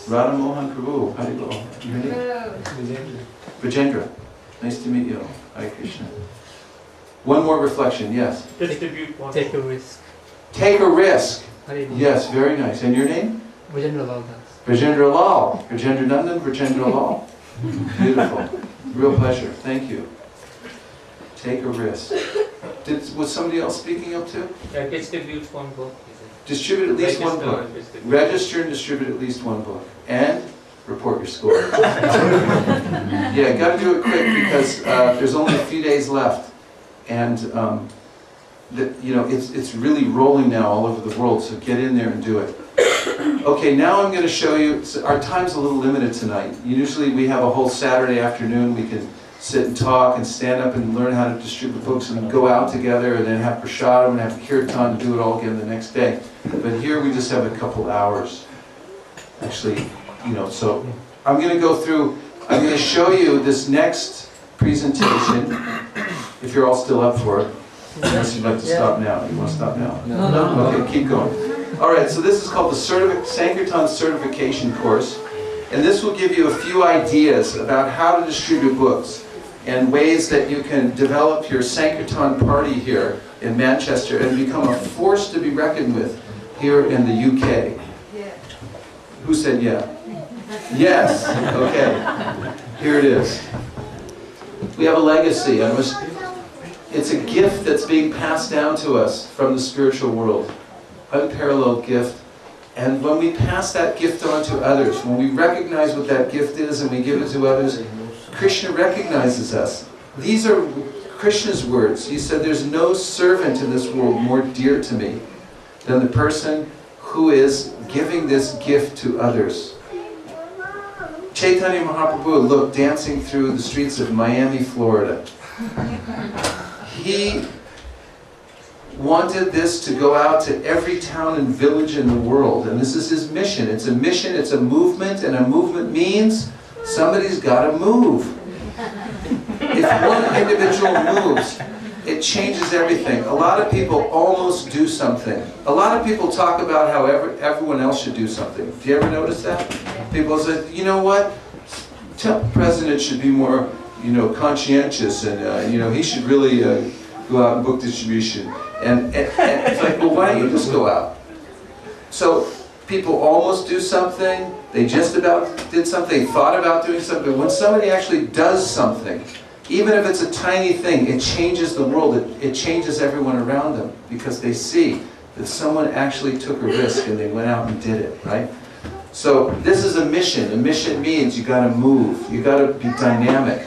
A: Radha Mohan Prabhu. How do you go? Your name? Vijendra. Nice to meet you. Hare Krishna. One more reflection, yes.
E: Distribute one.
G: Take a risk.
A: Take a risk.
G: Hare
A: Yes, very nice. And your name?
G: Vijendra Lal Das.
A: Vijendra Lal. Vijendra Nandan, Vijendra Lal. Beautiful. Real pleasure. Thank you. Take a risk. Was somebody else speaking up too?
E: Distribute one book.
A: Distribute at least one book. Register and distribute at least one book. And report your score. Yeah, got to do it quick because there's only a few days left. And it's really rolling now all over the world, so get in there and do it. Okay, now I'm going to show you, our time's a little limited tonight. Usually we have a whole Saturday afternoon, we can sit and talk and stand up and learn how to distribute books and go out together and then have prasadam and have kirtan to do it all again the next day. But here we just have a couple hours. Actually, so I'm going to go through, I'm going to show you this next presentation, if you're all still up for it. Unless you'd like to stop now. You want to stop now?
G: No.
A: Okay, keep going. All right, so this is called the Sankirtan Certification Course. And this will give you a few ideas about how to distribute books and ways that you can develop your Sankirtan party here in Manchester and become a force to be reckoned with here in the UK.
H: Yeah.
A: Who said yeah? Yes. Okay. Here it is. We have a legacy. It's a gift that's being passed down to us from the spiritual world. Unparalleled gift. And when we pass that gift on to others, when we recognize what that gift is and we give it to others, Krishna recognizes us. These are Krishna's words. He said, there's no servant in this world more dear to me than the person who is giving this gift to others. Chaitanya Mahaprabhu looked dancing through the streets of Miami, Florida. He wanted this to go out to every town and village in the world, and this is his mission. It's a mission, it's a movement, and a movement means somebody's got to move. If one individual moves, it changes everything. A lot of people almost do something. A lot of people talk about how everyone else should do something. Do you ever notice that? People say, you know what? The president should be more, conscientious, and he should really go out and book distribution. And it's like, well, why don't you just go out? So people almost do something, they just about did something, they thought about doing something. When somebody actually does something, even if it's a tiny thing, it changes the world. It changes everyone around them because they see that someone actually took a risk and they went out and did it, right? So this is a mission. A mission means you got to move. You got to be dynamic.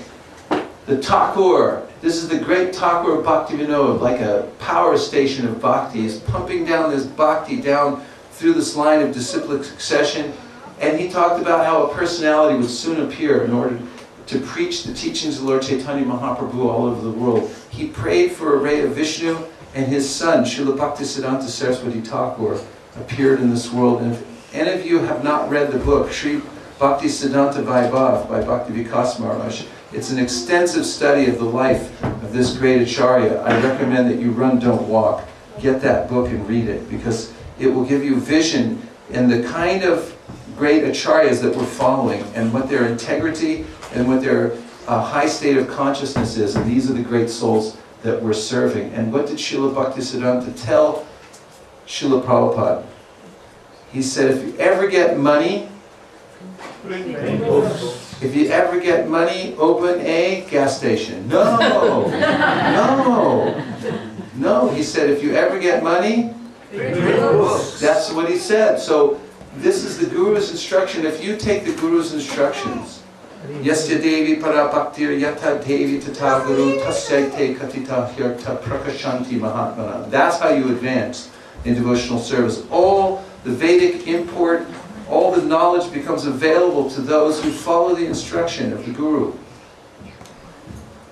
A: The Thakur, this is the great Thakur of Bhakti Vinod, like a power station of Bhakti. He's pumping down this Bhakti down through this line of disciplic succession. And he talked about how a personality would soon appear in order to preach the teachings of Lord Chaitanya Mahaprabhu all over the world. He prayed for a ray of Vishnu, and his son, Srila Bhaktisiddhanta Saraswati Thakur, appeared in this world. And if any of you have not read the book, Sri Bhaktisiddhanta Vaibhav by Bhakti Vikas Maharaj, it's an extensive study of the life of this great Acharya. I recommend that you run, don't walk. Get that book and read it, because it will give you vision in the kind of great Acharyas that we're following, and what their integrity and what their high state of consciousness is. And these are the great souls that we're serving. And what did Srila Bhaktisiddhanta tell Srila Prabhupada? He said, if you ever get money, if you ever get money, open a gas station. No, no, no. He said, if you ever get money, that's what he said. So this is the Guru's instruction. If you take the Guru's instructions, Yasya Devi Parabhaktir Yatha Devi Tata Guru Tasyaite Katita Hyarta Prakashanti Mahatmana. That's how you advance in devotional service. All the Vedic import, all the knowledge becomes available to those who follow the instruction of the Guru.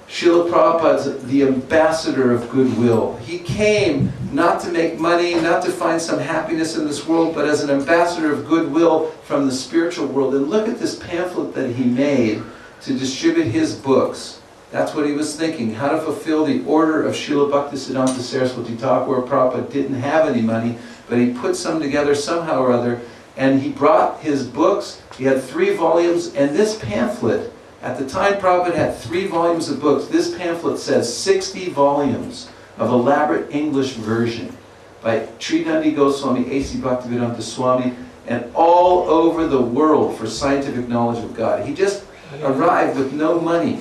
A: Srila Prabhupada's the ambassador of goodwill. He came not to make money, not to find some happiness in this world, but as an ambassador of goodwill from the spiritual world. And look at this pamphlet that he made to distribute his books. That's what he was thinking, how to fulfill the order of Srila Bhaktisiddhanta Saraswati Thakur. Prabhupada didn't have any money, but he put some together somehow or other, and he brought his books. He had 3 volumes, and this pamphlet, at the time Prabhupada had 3 volumes of books. This pamphlet says 60 volumes of elaborate English version by Tridandi Goswami, A.C. Bhaktivedanta Swami, and all over the world for scientific knowledge of God. He just arrived with no money,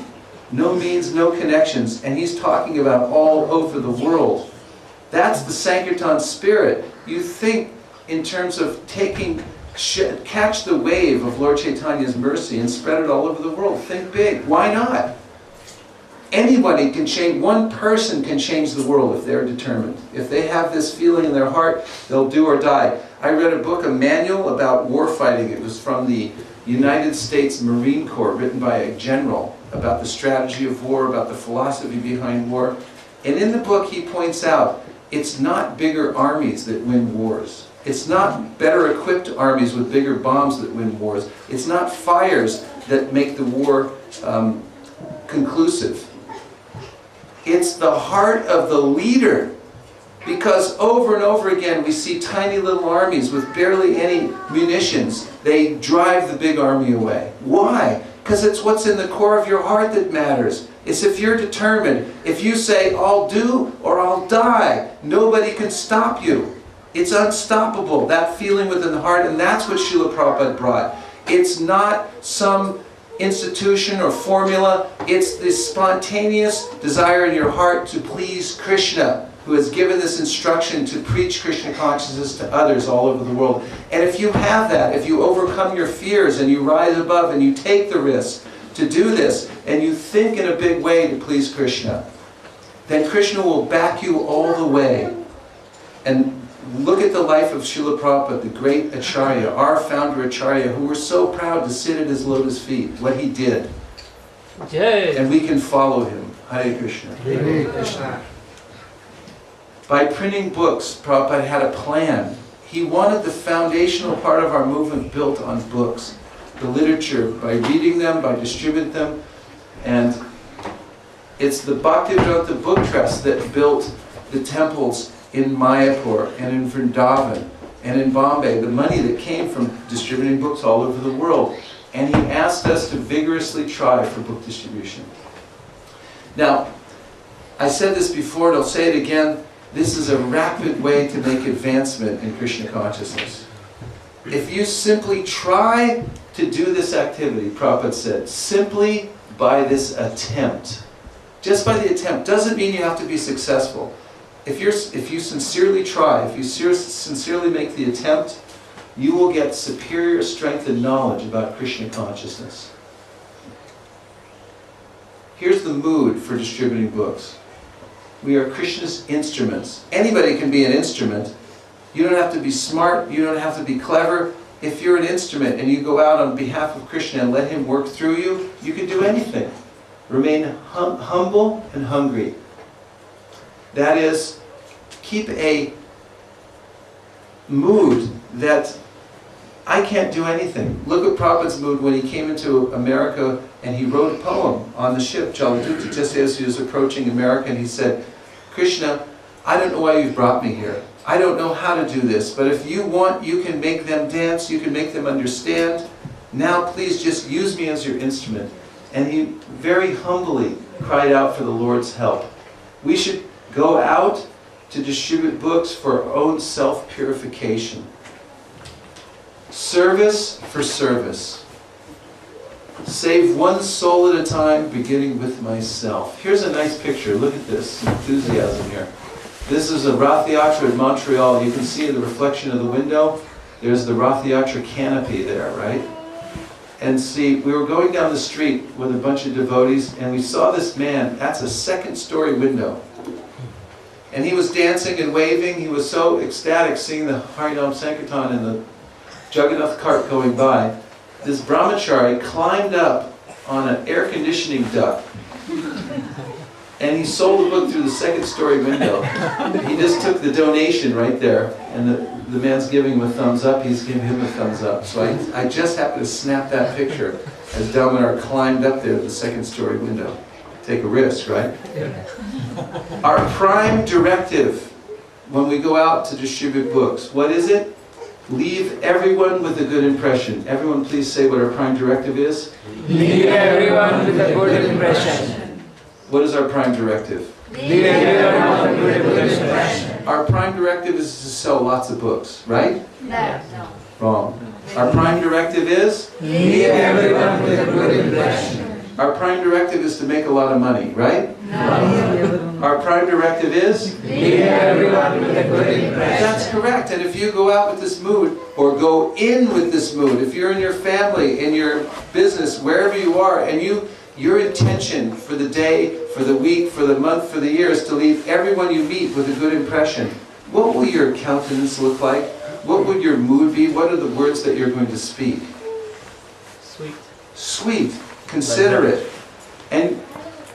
A: no means, no connections, and he's talking about all over the world. That's the Sankirtan spirit. You think in terms of catch the wave of Lord Chaitanya's mercy and spread it all over the world. Think big. Why not? Anybody can change, one person can change the world if they're determined. If they have this feeling in their heart, they'll do or die. I read a book, a manual about war fighting. It was from the United States Marine Corps, written by a general, about the strategy of war, about the philosophy behind war. And in the book he points out, it's not bigger armies that win wars. It's not better equipped armies with bigger bombs that win wars. It's not fires that make the war conclusive. It's the heart of the leader. Because over and over again we see tiny little armies with barely any munitions. They drive the big army away. Why? Because it's what's in the core of your heart that matters. It's if you're determined. If you say, I'll do or I'll die, nobody can stop you. It's unstoppable, that feeling within the heart, and that's what Srila Prabhupada brought. It's not some institution or formula, it's this spontaneous desire in your heart to please Krishna, who has given this instruction to preach Krishna consciousness to others all over the world. And if you have that, if you overcome your fears and you rise above and you take the risk to do this, and you think in a big way to please Krishna, then Krishna will back you all the way. And look at the life of Srila Prabhupada, the great Acharya, our founder Acharya, who we're so proud to sit at his lotus feet, what he did.
E: Jai.
A: And we can follow him. Hare Krishna.
B: Hare Krishna.
A: By printing books, Prabhupada had a plan. He wanted the foundational part of our movement built on books, the literature, by reading them, by distributing them. And it's the Bhaktivedanta Book Trust that built the temples in Mayapur and in Vrindavan and in Bombay, the money that came from distributing books all over the world. And he asked us to vigorously try for book distribution. Now, I said this before and I'll say it again, this is a rapid way to make advancement in Krishna consciousness. If you simply try to do this activity, Prabhupada said, simply by this attempt, just by the attempt, doesn't mean you have to be successful. if you sincerely try, if you sincerely make the attempt, you will get superior strength and knowledge about Krishna consciousness. Here's the mood for distributing books. We are Krishna's instruments. Anybody can be an instrument. You don't have to be smart, you don't have to be clever. If you're an instrument and you go out on behalf of Krishna and let him work through you, you can do anything. Remain humble and hungry. That is, keep a mood that I can't do anything. Look at Prabhupada's mood when he came into America and he wrote a poem on the ship, Jaladuta, just as he was approaching America, and he said, Krishna, I don't know why you've brought me here. I don't know how to do this, but if you want, you can make them dance, you can make them understand. Now please just use me as your instrument. And he very humbly cried out for the Lord's help. We should go out to distribute books for our own self-purification. Service for service. Save one soul at a time, beginning with myself. Here's a nice picture. Look at this enthusiasm here. This is a Rath Yatra in Montreal. You can see the reflection of the window. There's the Rath Yatra canopy there, right? And see, we were going down the street with a bunch of devotees, and we saw this man. That's a second-story window. And he was dancing and waving. He was so ecstatic seeing the Harinam Sankirtan and the Jagannath cart going by. This brahmachari climbed up on an air conditioning duct and he sold the book through the second-story window. He just took the donation right there, and the man's giving him a thumbs up, he's giving him a thumbs up. So I just happened to snap that picture as Damodar climbed up there to the second-story window. Take a risk, right? Our prime directive when we go out to distribute books, what is it? Leave everyone with a good impression. Everyone please say what our prime directive is.
F: Leave everyone with a good impression.
A: What is our prime directive?
F: Leave everyone with a good impression.
A: Our prime directive is to sell lots of books, right?
H: No.
A: Wrong. Our prime directive is?
F: Leave everyone with a good impression.
A: Our prime directive is to make a lot of money, right?
F: No.
A: Our prime directive is?
F: Leave everyone with a good impression.
A: That's correct. And if you go out with this mood, or go in with this mood, if you're in your family, in your business, wherever you are, and your intention for the day, for the week, for the month, for the year is to leave everyone you meet with a good impression, what will your countenance look like? What would your mood be? What are the words that you're going to speak?
E: Sweet.
A: Sweet. Considerate. And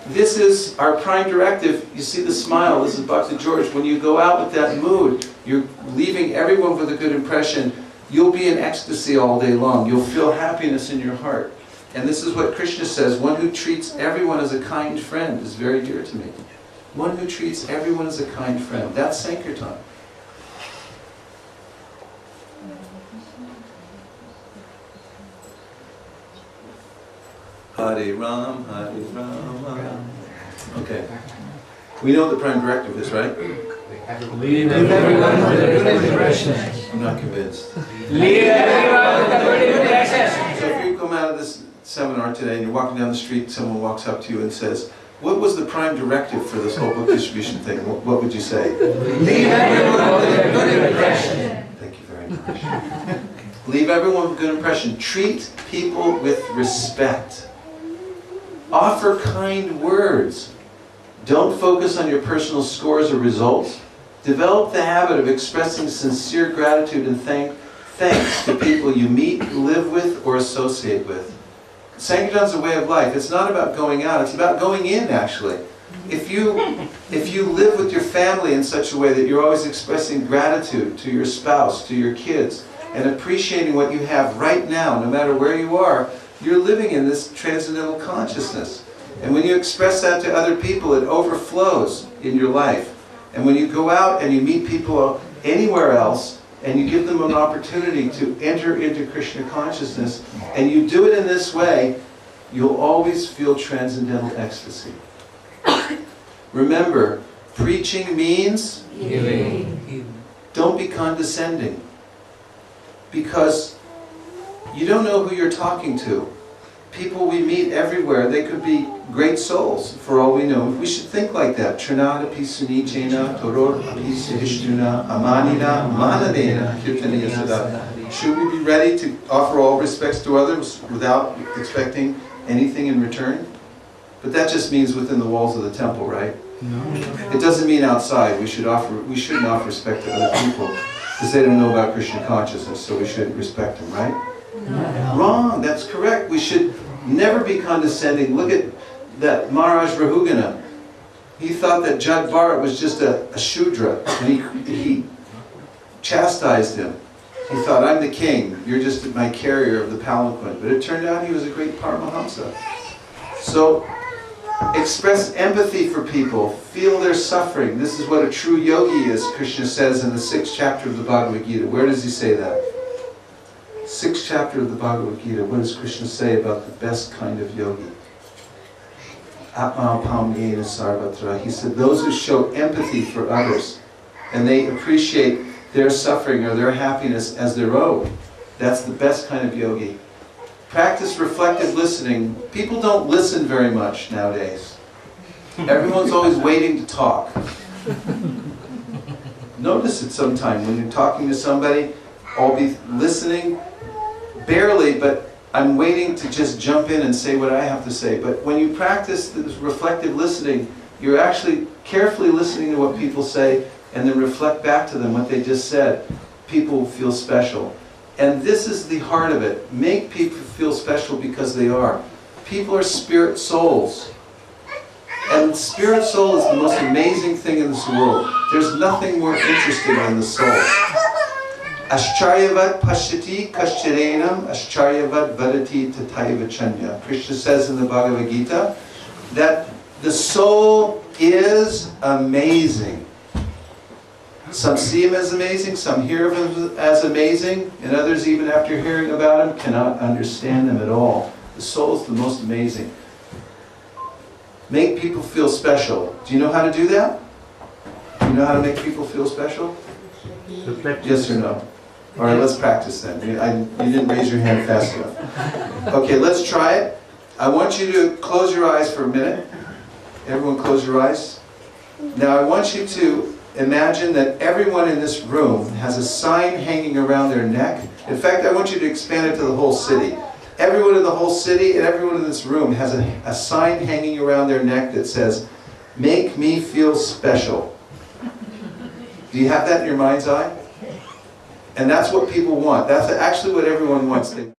A: this is our prime directive. You see the smile. This is Bhakti George. When you go out with that mood, you're leaving everyone with a good impression. You'll be in ecstasy all day long. You'll feel happiness in your heart. And this is what Krishna says, one who treats everyone as a kind friend is very dear to me. One who treats everyone as a kind friend. That's Sankirtan. Hare Ram, Hare Ram. Okay. We know what the prime directive is, right?
F: Leave everyone with a good impression.
A: I'm not convinced.
F: Leave everyone with a good impression.
A: So if you come out of this seminar today and you're walking down the street, someone walks up to you and says, what was the prime directive for this whole book distribution thing? What would you say?
F: Leave everyone with a good impression.
A: Thank you very much. Leave everyone with a good impression. Treat people with respect. Offer kind words. Don't focus on your personal scores or results. Develop the habit of expressing sincere gratitude and thanks to people you meet, live with, or associate with. Sankirtan's a way of life. It's not about going out, it's about going in, actually. If you live with your family in such a way that you're always expressing gratitude to your spouse, to your kids, and appreciating what you have right now, no matter where you are, you're living in this transcendental consciousness. And when you express that to other people, it overflows in your life. And when you go out and you meet people anywhere else, and you give them an opportunity to enter into Krishna consciousness, and you do it in this way, you'll always feel transcendental ecstasy. Remember, preaching means
F: Giving.
A: don't be condescending. Because you don't know who you're talking to. people we meet everywhere, they could be great souls, for all we know. We should think like that. Trinada pisuni chena, toror apisishtuna, amanina, manadena, kirtaniya sada. Should we be ready to offer all respects to others without expecting anything in return? But that just means within the walls of the temple, right?
B: No.
A: It doesn't mean outside. We shouldn't offer respect to other people because they don't know about Krishna consciousness, so we shouldn't respect them, right?
B: No.
A: Wrong, that's correct. We should never be condescending. Look at that Maharaj Rahugana. He thought that Jad Bharat was just a Shudra, and he chastised him. He thought, I'm the king, you're just my carrier of the palanquin. But it turned out he was a great Paramahamsa. So, express empathy for people, feel their suffering. This is what a true yogi is, Krishna says in the 6th chapter of the Bhagavad Gita. Where does he say that? 6th chapter of the Bhagavad Gita. What does Krishna say about the best kind of yogi? Atma pamyena sarvatra. He said, those who show empathy for others, and they appreciate their suffering or their happiness as their own. That's the best kind of yogi. Practice reflective listening. People don't listen very much nowadays. Everyone's always waiting to talk. Notice it sometime when you're talking to somebody, I'll be listening barely, but I'm waiting to just jump in and say what I have to say. But when you practice this reflective listening, you're actually carefully listening to what people say and then reflect back to them what they just said. People feel special. And this is the heart of it. Make people feel special because they are. People are spirit souls. And spirit soul is the most amazing thing in this world. There's nothing more interesting than the soul. Ascharyavat pashyati kashchirenam ascharyavat vadati tataiva chanya. Krishna says in the Bhagavad Gita that the soul is amazing. Some see him as amazing, some hear of him as amazing, and others, even after hearing about him, cannot understand him at all. The soul is the most amazing. Make people feel special. Do you know how to do that? Do you know how to make people feel special? Yes or no? All right, let's practice then. You didn't raise your hand fast enough. Okay, let's try it. I want you to close your eyes for a minute. Everyone close your eyes. Now I want you to imagine that everyone in this room has a sign hanging around their neck. In fact, I want you to expand it to the whole city. Everyone in the whole city and everyone in this room has a sign hanging around their neck that says, "Make me feel special." Do you have that in your mind's eye? And that's what people want. That's actually what everyone wants.